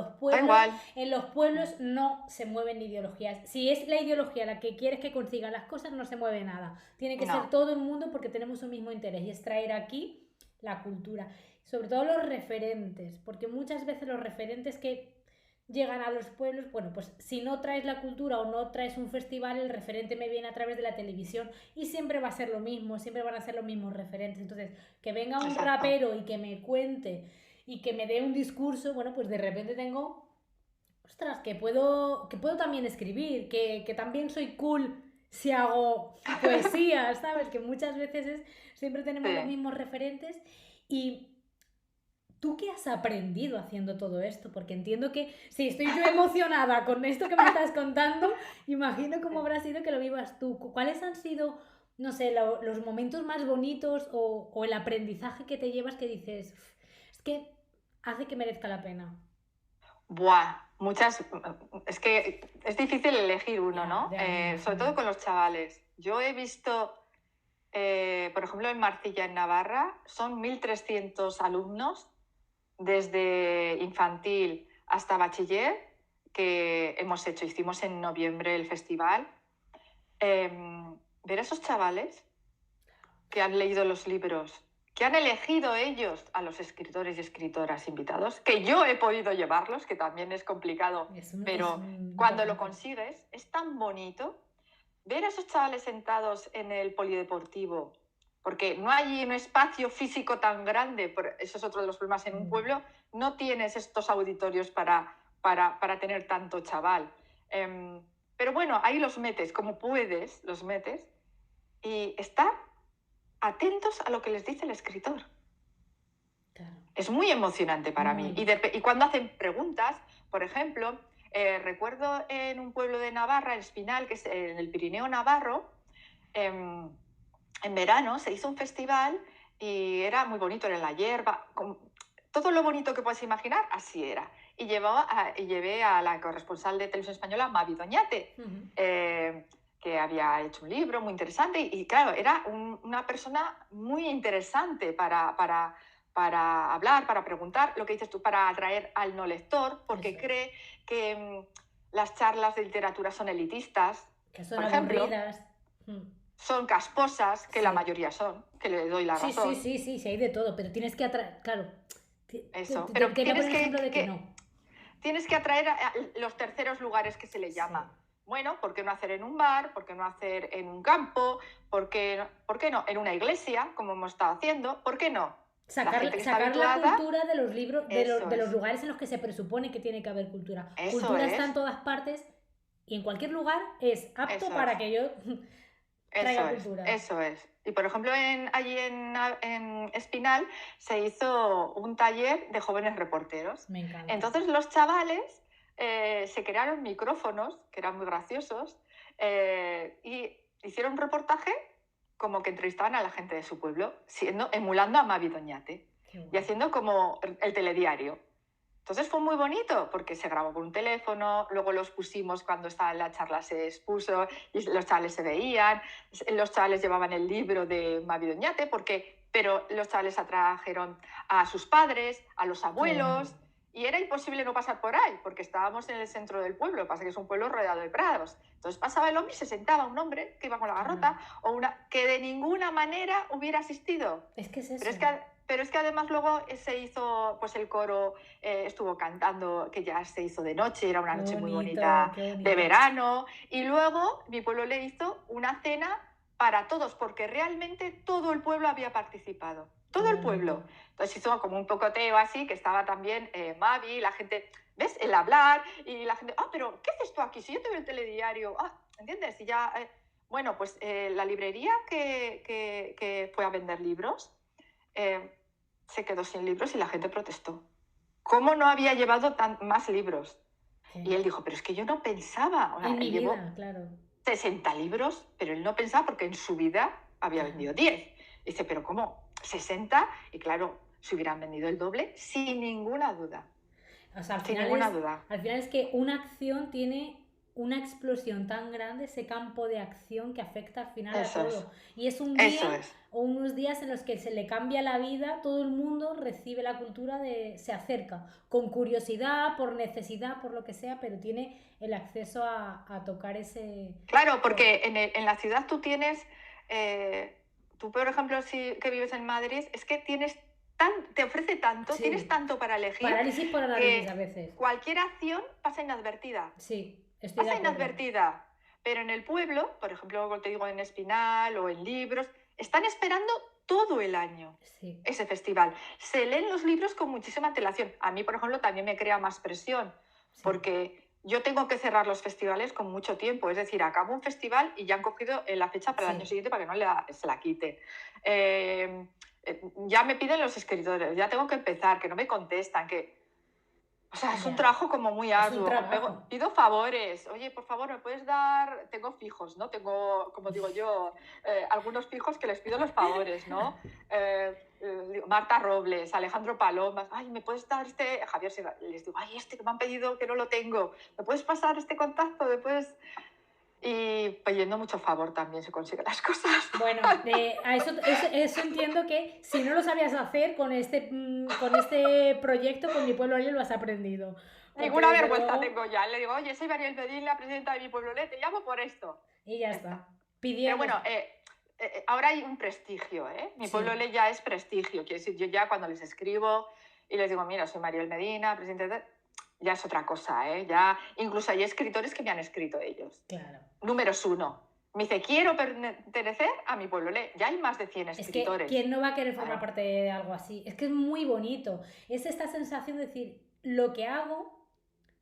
Speaker 2: los pueblos no se mueven ideologías. Si es la ideología la que quieres que consigan las cosas, no se mueve nada. Tiene que ser todo el mundo porque tenemos un mismo interés y es traer aquí la cultura. Sobre todo los referentes, porque muchas veces los referentes que llegan a los pueblos, bueno, pues si no traes la cultura o no traes un festival, el referente me viene a través de la televisión y siempre va a ser lo mismo, siempre van a ser los mismos referentes. Entonces, que venga un rapero y que me cuente y que me dé un discurso, bueno, pues de repente tengo, ostras, que puedo también escribir, que también soy cool si hago poesía, ¿sabes? Que muchas veces siempre tenemos los mismos referentes. Y ¿tú qué has aprendido haciendo todo esto? Porque entiendo que, si estoy yo emocionada con esto que me estás contando, imagino cómo habrá sido que lo vivas tú. ¿Cuáles han sido, no sé, los momentos más bonitos o el aprendizaje que te llevas que dices, es que hace que merezca la pena?
Speaker 3: Buah, muchas... Es que es difícil elegir uno, ¿no? Sobre todo con los chavales. Yo he visto, por ejemplo, en Marcilla, en Navarra, son 1.300 alumnos desde infantil hasta bachiller que hicimos en noviembre el festival. Ver a esos chavales que han leído los libros, que han elegido ellos a los escritores y escritoras invitados, que yo he podido llevarlos, que también es complicado, pero cuando lo consigues es tan bonito. Ver a esos chavales sentados en el polideportivo, porque no hay un espacio físico tan grande, eso es otro de los problemas en un pueblo, no tienes estos auditorios para tener tanto chaval. Pero bueno, ahí los metes, como puedes, los metes, y estar atentos a lo que les dice el escritor. Claro. Es muy emocionante para mí. Y cuando hacen preguntas, por ejemplo, recuerdo en un pueblo de Navarra, en Espinal, que es en el Pirineo Navarro, en verano se hizo un festival y era muy bonito, era en la hierba, todo lo bonito que puedes imaginar, así era. Y llevé a la corresponsal de Televisión Española, Mavi Doñate, que había hecho un libro muy interesante y claro, era una persona muy interesante para hablar, para preguntar, lo que dices tú, para atraer al no lector, porque cree que las charlas de literatura son elitistas,
Speaker 2: que son aburridas.
Speaker 3: Son casposas, que la mayoría son, que le doy la razón.
Speaker 2: Sí, hay de todo, pero tienes que atraer, claro.
Speaker 3: Eso, pero tienes que atraer a los terceros lugares que se le llama. bueno, ¿por qué no hacer en un bar? ¿Por qué no hacer en un campo? ¿Por qué no? En una iglesia, como hemos estado haciendo. ¿Por qué no? La
Speaker 2: Sacar,
Speaker 3: gente que está
Speaker 2: sacar la
Speaker 3: habituada,
Speaker 2: cultura de los libros,
Speaker 3: eso
Speaker 2: de los
Speaker 3: es,
Speaker 2: lugares en los que se presupone que tiene que haber cultura.
Speaker 3: eso
Speaker 2: Cultura está en
Speaker 3: es,
Speaker 2: todas partes y en cualquier lugar es apto
Speaker 3: eso
Speaker 2: para
Speaker 3: es.
Speaker 2: que yo
Speaker 3: Eso
Speaker 2: traiga
Speaker 3: es,
Speaker 2: cultura.
Speaker 3: eso es. Y por ejemplo, allí en Espinal se hizo un taller de jóvenes reporteros.
Speaker 2: Me encanta.
Speaker 3: Entonces los chavales se crearon micrófonos, que eran muy graciosos, y hicieron un reportaje como que entrevistaban a la gente de su pueblo, emulando a Mavi Doñate y haciendo como el telediario. Entonces fue muy bonito porque se grabó con un teléfono, luego los pusimos cuando estaba en la charla, se expuso y los chavales se veían, los chavales llevaban el libro de Mavi Doñate, pero los chavales atrajeron a sus padres, a los abuelos, y era imposible no pasar por ahí porque estábamos en el centro del pueblo, lo que pasa es que es un pueblo rodeado de prados. Entonces pasaba el hombre y se sentaba un hombre que iba con la garrota o una que de ninguna manera hubiera asistido.
Speaker 2: Es que es eso.
Speaker 3: Pero es que además luego se hizo, pues el coro estuvo cantando, que ya se hizo de noche, era una noche muy bonita de verano, y luego mi pueblo le hizo una cena para todos, porque realmente todo el pueblo había participado, todo el pueblo. Entonces hizo como un pocoteo así, que estaba también Mavi, la gente, ¿ves? El hablar, y la gente, pero ¿qué haces tú aquí? Si yo te veo el telediario, ¿entiendes? Y ya, bueno, pues la librería que fue a vender libros, se quedó sin libros y la gente protestó. ¿Cómo no había llevado más libros? Sí. Y él dijo, pero es que yo no pensaba. O sea,
Speaker 2: en mi vida, claro.
Speaker 3: 60 libros, pero él no pensaba porque en su vida había vendido 10. Dice, pero ¿cómo? 60, y claro, se hubieran vendido el doble sin ninguna duda.
Speaker 2: O sea,
Speaker 3: sin ninguna duda.
Speaker 2: Al final es que una acción tiene una explosión tan grande, ese campo de acción que afecta al final a todo. Y es un día o unos días en los que se le cambia la vida, todo el mundo recibe la cultura, se acerca con curiosidad, por necesidad, por lo que sea, pero tiene el acceso a tocar ese...
Speaker 3: Claro, porque en la ciudad tú tienes, tú por ejemplo, que vives en Madrid, es que te ofrece tanto, tienes tanto para elegir.
Speaker 2: Parálisis por análisis a veces.
Speaker 3: Cualquier acción pasa inadvertida.
Speaker 2: Sí.
Speaker 3: Pasa inadvertida, pero en el pueblo, por ejemplo, como te digo, en Espinal o en Libros, están esperando todo el año ese festival. Se leen los libros con muchísima antelación. A mí, por ejemplo, también me crea más presión, porque yo tengo que cerrar los festivales con mucho tiempo. Es decir, acabo un festival y ya han cogido la fecha para el año siguiente para que no se la quiten. Ya me piden los escritores, ya tengo que empezar, que no me contestan, que... O sea, es un trabajo como muy arduo. Pido favores. Oye, por favor, ¿me puedes dar...? Tengo fijos, ¿no? Tengo, como digo yo, algunos fijos que les pido los favores, ¿no? Marta Robles, Alejandro Palomas. Ay, ¿me puedes dar Javier Sierra? Les digo, ay, que me han pedido que no lo tengo. ¿Me puedes pasar este contacto? Y pidiendo mucho favor también se consiguen las cosas.
Speaker 2: Bueno, a eso entiendo que si no lo sabías hacer con este proyecto, con Mi Pueblo Le, lo has aprendido.
Speaker 3: Ninguna vergüenza tengo ya. Le digo, oye, soy Mariel Medina, presidenta de Mi Pueblo Le, te llamo por esto.
Speaker 2: Y ya está. Pidiendo.
Speaker 3: Pero bueno, ahora hay un prestigio, ¿eh? Mi Pueblo Le ya es prestigio. Quiero decir, yo ya cuando les escribo y les digo, mira, soy Mariel Medina, presidenta de... Ya es otra cosa, ¿eh? Ya, incluso hay escritores que me han escrito ellos.
Speaker 2: Claro.
Speaker 3: Números 1. Me dice, quiero pertenecer a Mi Pueblo Le. Ya hay más de 100 escritores.
Speaker 2: Es que ¿quién no va a querer formar parte de algo así? Es que es muy bonito. Es esta sensación de decir, lo que hago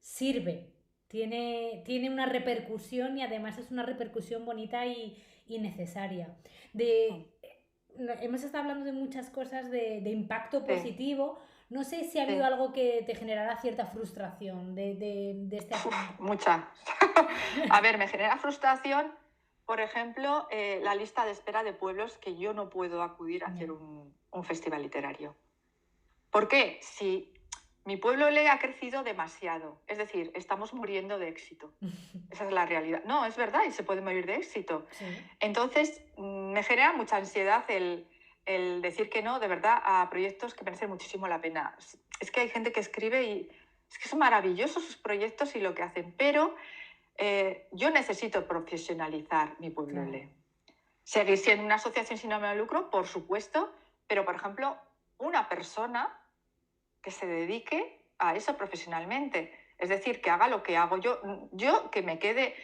Speaker 2: sirve. Tiene una repercusión y además es una repercusión bonita y necesaria. Hemos estado hablando de muchas cosas de impacto positivo. No sé si ha habido algo que te generara cierta frustración de este asunto.
Speaker 3: Mucha. A ver, me genera frustración, por ejemplo, la lista de espera de pueblos que yo no puedo acudir a hacer un festival literario. ¿Por qué? Si Mi Pueblo Le ha crecido demasiado, es decir, estamos muriendo de éxito. Esa es la realidad. No, es verdad, y se puede morir de éxito. Sí. Entonces, me genera mucha ansiedad el decir que no, de verdad, a proyectos que merecen muchísimo la pena. Es que hay gente que escribe y es que son maravillosos sus proyectos y lo que hacen, pero yo necesito profesionalizar Mi Pueblo Le. Seguir siendo una asociación sin ánimo de lucro, por supuesto, pero, por ejemplo, una persona que se dedique a eso profesionalmente. Es decir, que haga lo que hago yo que me quede...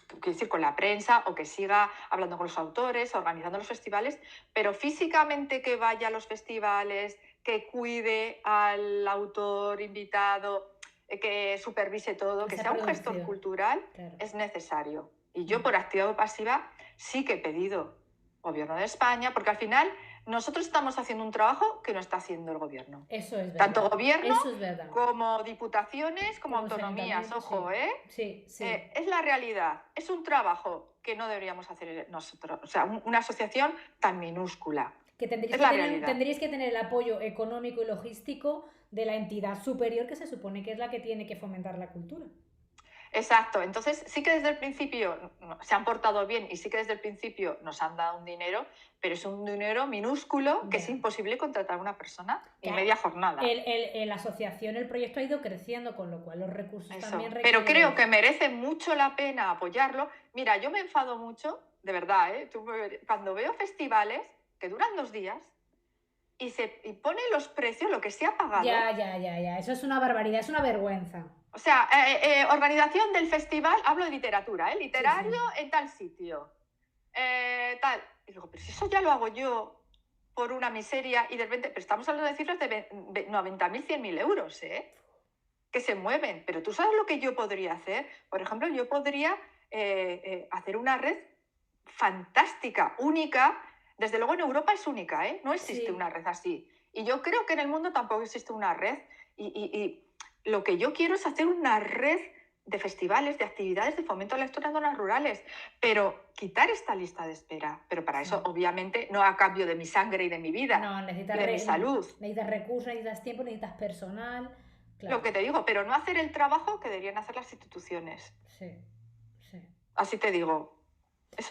Speaker 3: quiero decir, con la prensa, o que siga hablando con los autores, organizando los festivales, pero físicamente que vaya a los festivales, que cuide al autor invitado, que supervise todo, que sea un gestor cultural, claro, es necesario. Y yo, por activa o pasiva, sí que he pedido Gobierno de España, porque al final nosotros estamos haciendo un trabajo que no está haciendo el gobierno.
Speaker 2: Eso es verdad.
Speaker 3: Tanto gobierno
Speaker 2: es
Speaker 3: como diputaciones, como autonomías, ojo,
Speaker 2: sí.
Speaker 3: Es la realidad. Es un trabajo que no deberíamos hacer nosotros. O sea, una asociación tan minúscula.
Speaker 2: Que tendríais que tener el apoyo económico y logístico de la entidad superior que se supone que es la que tiene que fomentar la cultura.
Speaker 3: Exacto, entonces sí que desde el principio se han portado bien y sí que desde el principio nos han dado un dinero, pero es un dinero minúsculo que es imposible contratar a una persona en media jornada.
Speaker 2: La asociación, el proyecto ha ido creciendo, con lo cual los recursos también requieren...
Speaker 3: Pero creo que merece mucho la pena apoyarlo. Mira, yo me enfado mucho, de verdad, cuando veo festivales que duran 2 días y pone los precios, lo que se ha pagado.
Speaker 2: Ya, eso es una barbaridad, es una vergüenza.
Speaker 3: O sea, organización del festival, hablo de literatura, literario en tal sitio, tal. Y digo, pero si eso ya lo hago yo por una miseria y de repente, pero estamos hablando de cifras de 90.000, 100.000 euros, que se mueven. Pero tú sabes lo que yo podría hacer. Por ejemplo, yo podría hacer una red fantástica, única. Desde luego en Europa es única, no existe una red así. Y yo creo que en el mundo tampoco existe una red. Y lo que yo quiero es hacer una red de festivales, de actividades de fomento a la lectura en zonas rurales, pero quitar esta lista de espera. Pero para eso, obviamente, no a cambio de mi sangre y de mi vida, de mi salud.
Speaker 2: Necesitas recursos, necesitas tiempo, necesitas personal.
Speaker 3: Claro. Lo que te digo, pero no hacer el trabajo que deberían hacer las instituciones.
Speaker 2: Sí.
Speaker 3: Así te digo.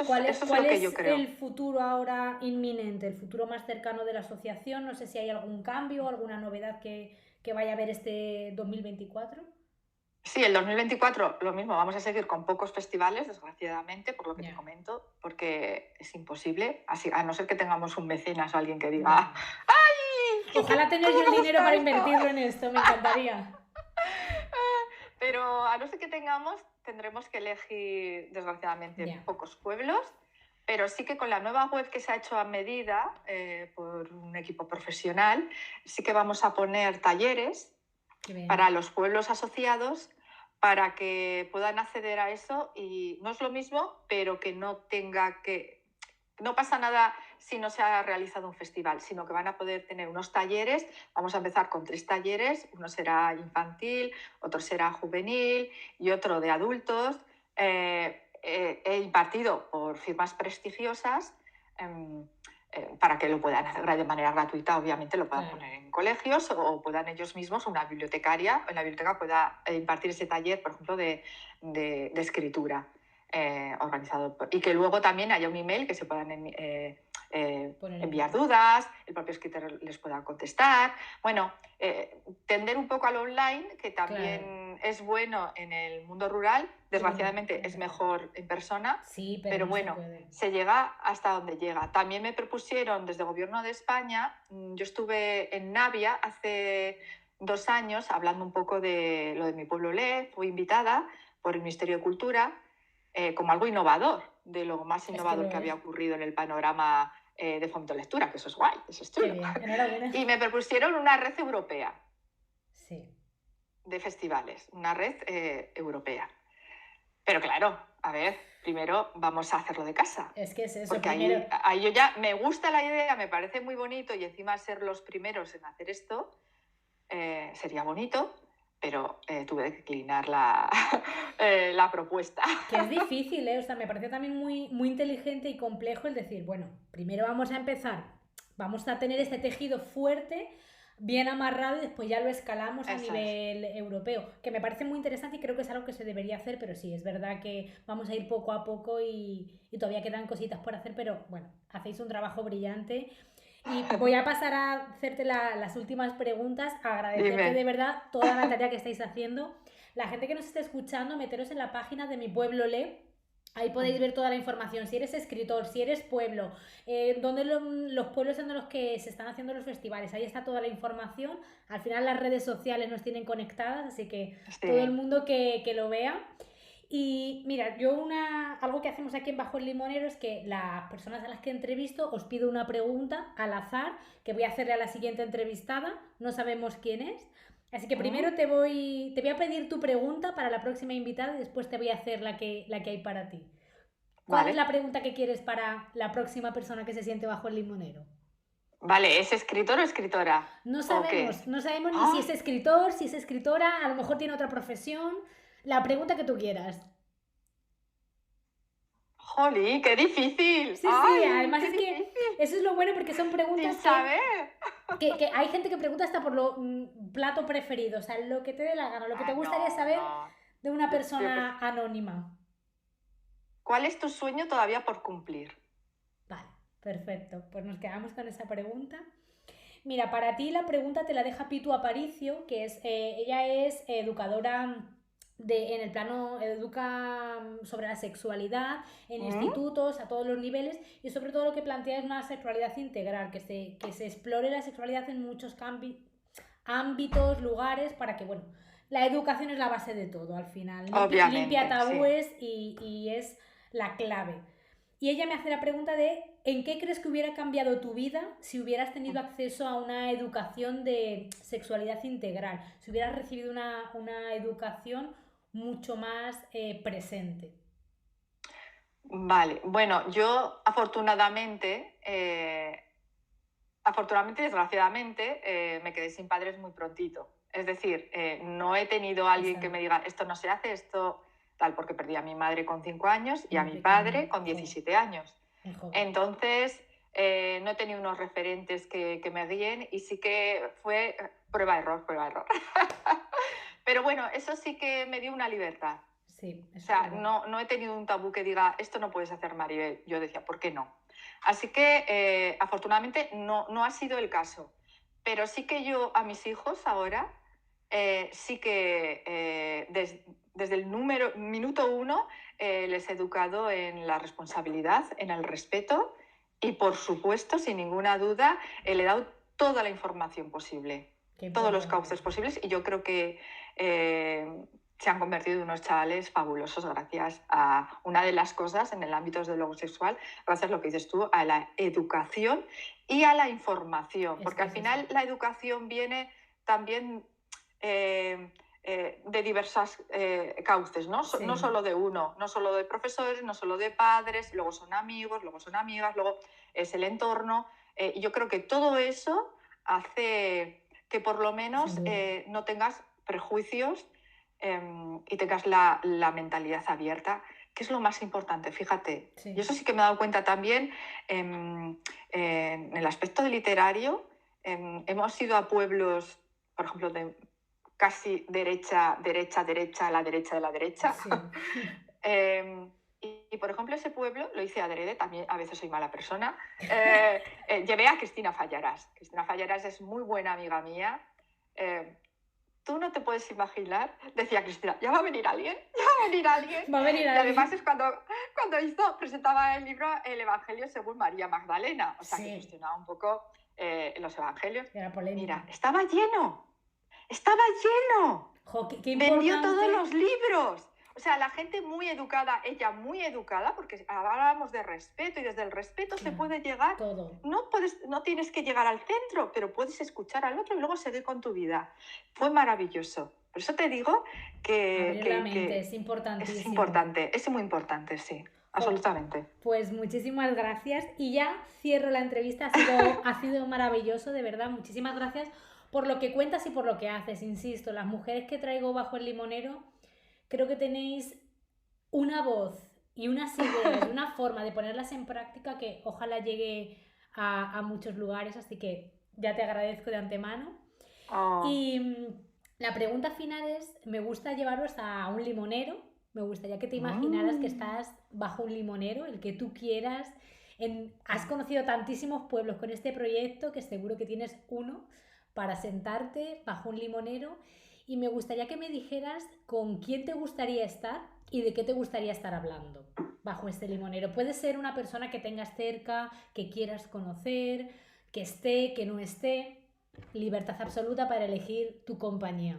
Speaker 2: ¿Cuál es lo que yo creo? El futuro ahora inminente, el futuro más cercano de la asociación? No sé si hay algún cambio, alguna novedad que vaya a haber este 2024.
Speaker 3: Sí, el 2024 lo mismo, vamos a seguir con pocos festivales, desgraciadamente, por lo que te comento, porque es imposible, así, a no ser que tengamos un mecenas o alguien que diga ¡ay!
Speaker 2: Ojalá tener yo el dinero para invertirlo en esto, me encantaría.
Speaker 3: Pero a no ser que tendremos que elegir, desgraciadamente, pocos pueblos, pero sí que con la nueva web que se ha hecho a medida por un equipo profesional, sí que vamos a poner talleres para los pueblos asociados para que puedan acceder a eso, y no es lo mismo, pero que no pasa nada si no se ha realizado un festival, sino que van a poder tener unos talleres. Vamos a empezar con 3 talleres, uno será infantil, otro será juvenil y otro de adultos, he impartido por firmas prestigiosas, para que lo puedan hacer de manera gratuita, obviamente lo puedan poner en colegios o puedan ellos mismos, una bibliotecaria en la biblioteca pueda impartir ese taller, por ejemplo, de escritura. Organizado y que luego también haya un email que se puedan enviar dudas, el propio escritor les pueda contestar. Bueno, tender un poco al online, que también es bueno en el mundo rural, desgraciadamente es mejor en persona, pero bueno, se llega hasta donde llega. También me propusieron desde el Gobierno de España, yo estuve en Navia hace 2 años hablando un poco de lo de mi pueblo Le, fui invitada por el Ministerio de Cultura, como algo innovador, de lo más innovador que había ocurrido en el panorama de fomento de lectura, que eso es guay, eso es chulo. Y me propusieron una red europea de festivales, una red europea. Pero claro, a ver, primero vamos a hacerlo de casa.
Speaker 2: Es que es eso.
Speaker 3: Porque ahí yo ya me gusta la idea, me parece muy bonito, y encima ser los primeros en hacer esto sería bonito. Pero tuve que declinar la propuesta.
Speaker 2: Que es difícil, O sea, me parece también muy, muy inteligente y complejo el decir, bueno, primero vamos a empezar, vamos a tener este tejido fuerte, bien amarrado, y después ya lo escalamos a nivel europeo. Que me parece muy interesante y creo que es algo que se debería hacer, pero sí, es verdad que vamos a ir poco a poco y todavía quedan cositas por hacer, pero bueno, hacéis un trabajo brillante. Y voy a pasar a hacerte las últimas preguntas, agradecerte de verdad toda la tarea que estáis haciendo. La gente que nos esté escuchando, meteros en la página de Mi Pueblo Le, ahí podéis ver toda la información, si eres escritor, si eres pueblo, dónde los pueblos en los que se están haciendo los festivales, ahí está toda la información. Al final las redes sociales nos tienen conectadas, así que todo el mundo que lo vea. Y mira, algo que hacemos aquí en Bajo el Limonero es que las personas a las que entrevisto os pido una pregunta al azar que voy a hacerle a la siguiente entrevistada. No sabemos quién es. Así que primero te voy a pedir tu pregunta para la próxima invitada y después te voy a hacer la que hay para ti. ¿Cuál es la pregunta que quieres para la próxima persona que se siente bajo el limonero?
Speaker 3: Vale, ¿es escritor o escritora?
Speaker 2: No sabemos ni si es escritor, si es escritora, a lo mejor tiene otra profesión. La pregunta que tú quieras.
Speaker 3: ¡Jolín, qué difícil!
Speaker 2: Sí, además es que eso es lo bueno porque son preguntas
Speaker 3: sin saber.
Speaker 2: Que hay gente que pregunta hasta por lo plato preferido, o sea, lo que te dé la gana, lo que te gustaría saber de una persona anónima.
Speaker 3: ¿Cuál es tu sueño todavía por cumplir?
Speaker 2: Vale, perfecto. Pues nos quedamos con esa pregunta. Mira, para ti la pregunta te la deja Pitu Aparicio, que ella es educadora en el plano, educa sobre la sexualidad en institutos a todos los niveles y sobre todo lo que plantea es una sexualidad integral, que se explore la sexualidad en muchos ámbitos, lugares, para que, bueno, la educación es la base de todo al final. Limpia tabúes y es la clave. Y ella me hace la pregunta de ¿en qué crees que hubiera cambiado tu vida si hubieras tenido acceso a una educación de sexualidad integral? Si hubieras recibido una educación mucho más presente.
Speaker 3: Vale, bueno, yo afortunadamente, desgraciadamente, me quedé sin padres muy prontito. Es decir, no he tenido a alguien que me diga esto no se hace, esto tal, porque perdí a mi madre con 5 años y a mi padre con 17 años. Entonces, no he tenido unos referentes que me guíen y sí que fue prueba-error. Pero bueno, eso sí que me dio una libertad.
Speaker 2: Sí,
Speaker 3: o sea, no he tenido un tabú que diga esto no puedes hacer, Maribel. Yo decía, ¿por qué no? Así que afortunadamente no ha sido el caso. Pero sí que yo a mis hijos ahora, sí que desde el minuto 1 les he educado en la responsabilidad, en el respeto y, por supuesto, sin ninguna duda, le he dado toda la información posible, todos los cauces posibles, y yo creo que se han convertido en unos chavales fabulosos gracias a una de las cosas en el ámbito desde luego sexual, gracias a lo que dices tú, a la educación y a la información, porque al final la educación viene también de diversas cauces, ¿no? Sí. No solo de uno, no solo de profesores, no solo de padres, luego son amigos, luego son amigas, luego es el entorno. Y yo creo que todo eso hace que por lo menos no tengas prejuicios y tengas la mentalidad abierta, que es lo más importante, fíjate. Sí. Y eso sí que me he dado cuenta también en el aspecto de literario. Hemos ido a pueblos, por ejemplo, de casi derecha, la derecha de la derecha. Sí. Y, por ejemplo, ese pueblo, lo hice adrede, también a veces soy mala persona, llevé a Cristina Fallarás. Cristina Fallarás es muy buena amiga mía. Tú no te puedes imaginar, decía Cristina, ¿ya va a venir alguien?
Speaker 2: Va a venir alguien.
Speaker 3: Y además es cuando presentaba el libro El Evangelio según María Magdalena, o sea, sí, que cuestionaba un poco los evangelios.
Speaker 2: Era polémica.
Speaker 3: Mira, estaba lleno.
Speaker 2: Jo, qué
Speaker 3: vendió todos los libros. O sea, la gente muy educada, ella muy educada, porque hablábamos de respeto y desde el respeto se puede llegar.
Speaker 2: Todo.
Speaker 3: No tienes que llegar al centro, pero puedes escuchar al otro y luego seguir con tu vida. Fue maravilloso. Por eso te digo que
Speaker 2: abrir la mente es importantísimo.
Speaker 3: Es importante, es muy importante, sí. Absolutamente.
Speaker 2: Pues muchísimas gracias y ya cierro la entrevista. Ha sido maravilloso, de verdad. Muchísimas gracias por lo que cuentas y por lo que haces. Insisto, las mujeres que traigo bajo el limonero, creo que tenéis una voz y unas ideas y una forma de ponerlas en práctica que ojalá llegue a muchos lugares, así que ya te agradezco de antemano. Y la pregunta final es, me gusta llevaros a un limonero, me gustaría que te imaginaras que estás bajo un limonero, el que tú quieras. Has conocido tantísimos pueblos con este proyecto que seguro que tienes uno para sentarte bajo un limonero. Y me gustaría que me dijeras con quién te gustaría estar y de qué te gustaría estar hablando bajo este limonero. Puede ser una persona que tengas cerca, que quieras conocer, que esté, que no esté. Libertad absoluta para elegir tu compañía.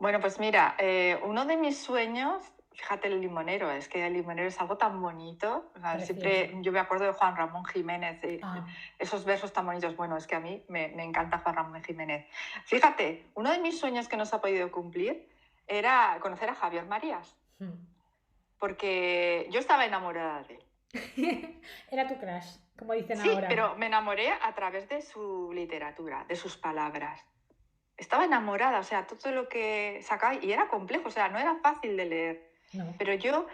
Speaker 3: Bueno, pues mira, uno de mis sueños fíjate el limonero, es que el limonero es algo tan bonito. O sea,
Speaker 2: Precioso.
Speaker 3: siempre yo me acuerdo de Juan Ramón Jiménez,
Speaker 2: Ah,
Speaker 3: esos versos tan bonitos. Bueno, es que a mí me encanta Juan Ramón Jiménez. Fíjate, uno de mis sueños que no se ha podido cumplir era conocer a Javier Marías, porque yo estaba enamorada de él.
Speaker 2: Era tu crush, como dicen
Speaker 3: Sí,
Speaker 2: ahora.
Speaker 3: pero me enamoré a través de su literatura, de sus palabras. Estaba enamorada, o sea, todo lo que sacaba, y era complejo, o sea, no era fácil de leer.
Speaker 2: No.
Speaker 3: Pero yo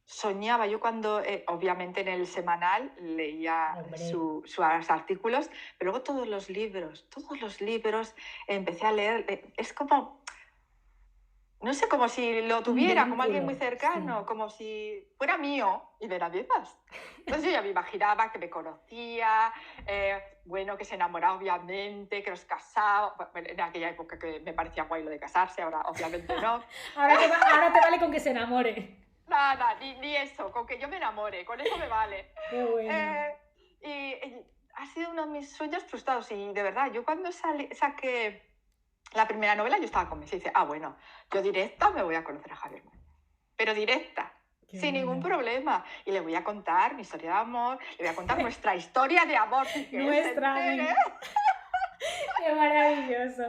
Speaker 3: soñaba, yo cuando, obviamente en el semanal leía
Speaker 2: Hombre.
Speaker 3: sus artículos, pero luego todos los libros empecé a leer, es como, no sé, como si lo tuviera, como alguien muy cercano,
Speaker 2: sí.
Speaker 3: como si fuera mío, y de las viejas. Entonces yo ya me imaginaba que me conocía, bueno, que se enamoraba obviamente, que nos casaba. Bueno, en aquella época que me parecía guay lo de casarse, ahora obviamente no.
Speaker 2: ahora te vale con que se enamore.
Speaker 3: Nada, ni eso, con que yo me enamore, con eso me vale.
Speaker 2: Qué bueno.
Speaker 3: Y ha sido uno de mis sueños frustrados, y de verdad, yo cuando saqué la primera novela yo estaba convencida y dice, bueno, yo directa me voy a conocer a Javier Marías, pero directa,
Speaker 2: Qué
Speaker 3: sin
Speaker 2: bueno.
Speaker 3: ningún problema. Y le voy a contar mi historia de amor, le voy a contar nuestra historia de amor.
Speaker 2: Nuestra. Qué maravilloso.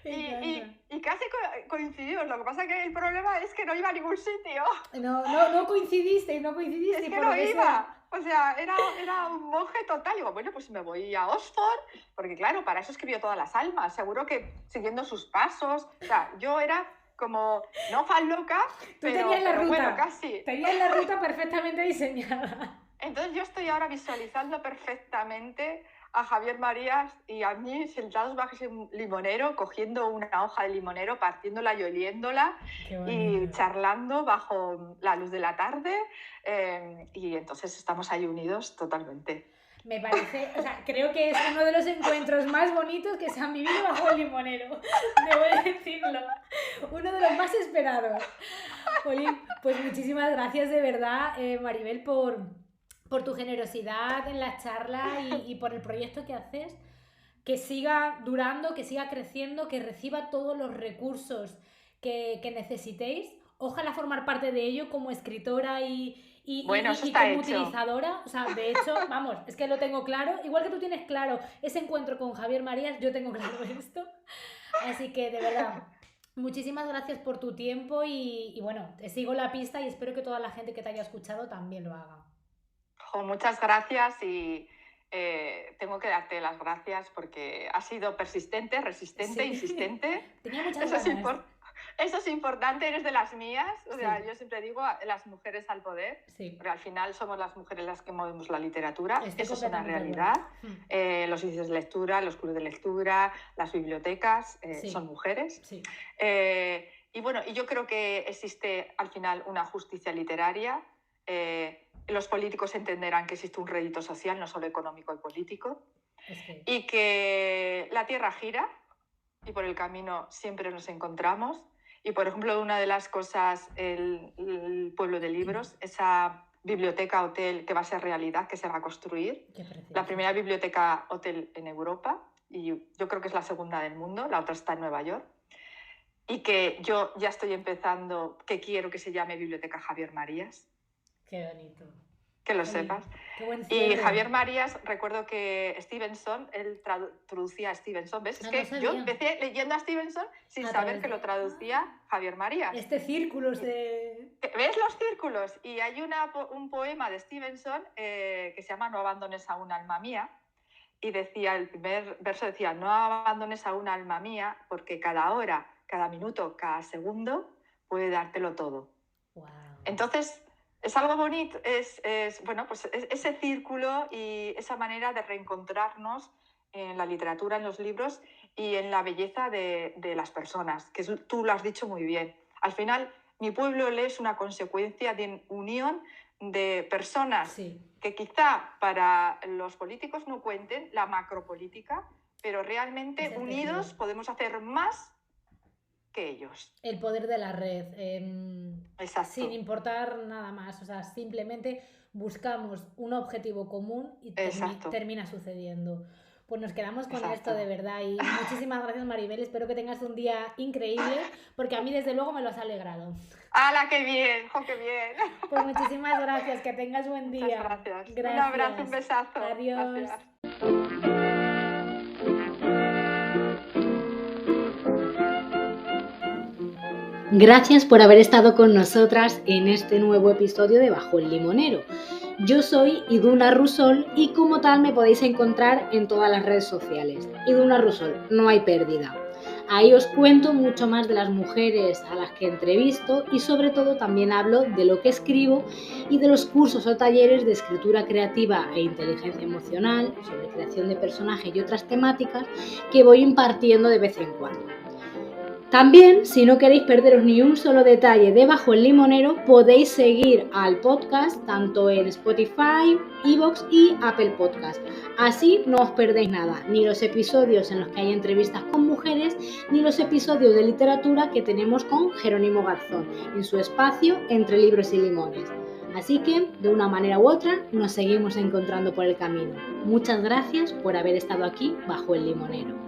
Speaker 3: Y casi coincidimos, lo que pasa que el problema es que no iba a ningún sitio.
Speaker 2: No coincidiste.
Speaker 3: Es que no iba. O sea, era un monje total. Digo, bueno, pues me voy a Oxford, porque claro, para eso escribió Todas las almas. Seguro que siguiendo sus pasos. O sea, yo era como, no fan loca, pero bueno, casi.
Speaker 2: Tenías la ruta perfectamente diseñada.
Speaker 3: Entonces yo estoy ahora visualizando perfectamente a Javier Marías y a mí sentados bajo ese limonero, cogiendo una hoja de limonero, partiéndola y oliéndola y charlando bajo la luz de la tarde, y entonces estamos ahí unidos totalmente.
Speaker 2: Me parece, o sea, creo que es uno de los encuentros más bonitos que se han vivido bajo el limonero, debo decirlo, uno de los más esperados. Jolín, pues muchísimas gracias de verdad, Maribel, por tu generosidad en la charla y por el proyecto que haces, que siga durando, que siga creciendo, que reciba todos los recursos que necesitéis. Ojalá formar parte de ello como escritora y como utilizadora. O sea, de hecho, vamos, es que lo tengo claro. Igual que tú tienes claro ese encuentro con Javier Marías, yo tengo claro esto. Así que, de verdad, muchísimas gracias por tu tiempo y bueno, te sigo la pista y espero que toda la gente que te haya escuchado también lo haga.
Speaker 3: Muchas gracias y tengo que darte las gracias porque has sido persistente, resistente, insistente.
Speaker 2: Tenía muchas ganas.
Speaker 3: Eso es importante, eres de las mías. O sea, yo siempre digo las mujeres al poder, porque al final somos las mujeres las que movemos la literatura. Eso es una realidad. Los índices de lectura, los clubes de lectura, las bibliotecas son mujeres. Y bueno, y yo creo que existe al final una justicia literaria. Los políticos entenderán que existe un rédito social, no solo económico y político, y que la tierra gira y por el camino siempre nos encontramos. Y, por ejemplo, una de las cosas, el Pueblo de Libros, esa biblioteca hotel que va a ser realidad, que se va a construir, la primera biblioteca hotel en Europa, y yo creo que es la segunda del mundo, la otra está en Nueva York, y que yo ya estoy empezando, que quiero que se llame Biblioteca Javier Marías.
Speaker 2: Qué bonito.
Speaker 3: Que lo sepas.
Speaker 2: Qué buen
Speaker 3: y Javier Marías, recuerdo que Stevenson, él traducía a Stevenson, ¿ves? Es que yo empecé leyendo a Stevenson sin saber que lo traducía Javier Marías.
Speaker 2: Círculos de...
Speaker 3: ¿Ves los círculos? Y hay un poema de Stevenson que se llama No abandones a un alma mía, y decía, el primer verso decía, no abandones a un alma mía porque cada hora, cada minuto, cada segundo puede dártelo todo.
Speaker 2: Wow.
Speaker 3: Entonces, es algo bonito, bueno, pues ese círculo y esa manera de reencontrarnos en la literatura, en los libros y en la belleza de las personas, que tú lo has dicho muy bien. Al final, Mi pueblo es una consecuencia de unión de personas que quizá para los políticos no cuenten la macropolítica, pero realmente unidos podemos hacer más que ellos.
Speaker 2: El poder de la red, sin importar nada más, o sea, simplemente buscamos un objetivo común y termina sucediendo. Pues nos quedamos con
Speaker 3: Exacto.
Speaker 2: esto de verdad y muchísimas gracias, Maribel, espero que tengas un día increíble porque a mí desde luego me lo has alegrado.
Speaker 3: ¡Hala, qué bien! ¡Jo, qué bien!
Speaker 2: Pues muchísimas gracias, que tengas buen día.
Speaker 3: Muchas gracias.
Speaker 2: Gracias.
Speaker 3: Un abrazo, un besazo.
Speaker 2: Adiós.
Speaker 3: Gracias.
Speaker 2: Gracias por haber estado con nosotras en este nuevo episodio de Bajo el Limonero. Yo soy Iduna Rusol y como tal me podéis encontrar en todas las redes sociales. Iduna Rusol, no hay pérdida. Ahí os cuento mucho más de las mujeres a las que entrevisto y sobre todo también hablo de lo que escribo y de los cursos o talleres de escritura creativa e inteligencia emocional, sobre creación de personajes y otras temáticas que voy impartiendo de vez en cuando. También, si no queréis perderos ni un solo detalle de Bajo el Limonero, podéis seguir al podcast tanto en Spotify, iVoox y Apple Podcast. Así no os perdéis nada, ni los episodios en los que hay entrevistas con mujeres, ni los episodios de literatura que tenemos con Jerónimo Garzón en su espacio Entre Libros y Limones. Así que, de una manera u otra, nos seguimos encontrando por el camino. Muchas gracias por haber estado aquí Bajo el Limonero.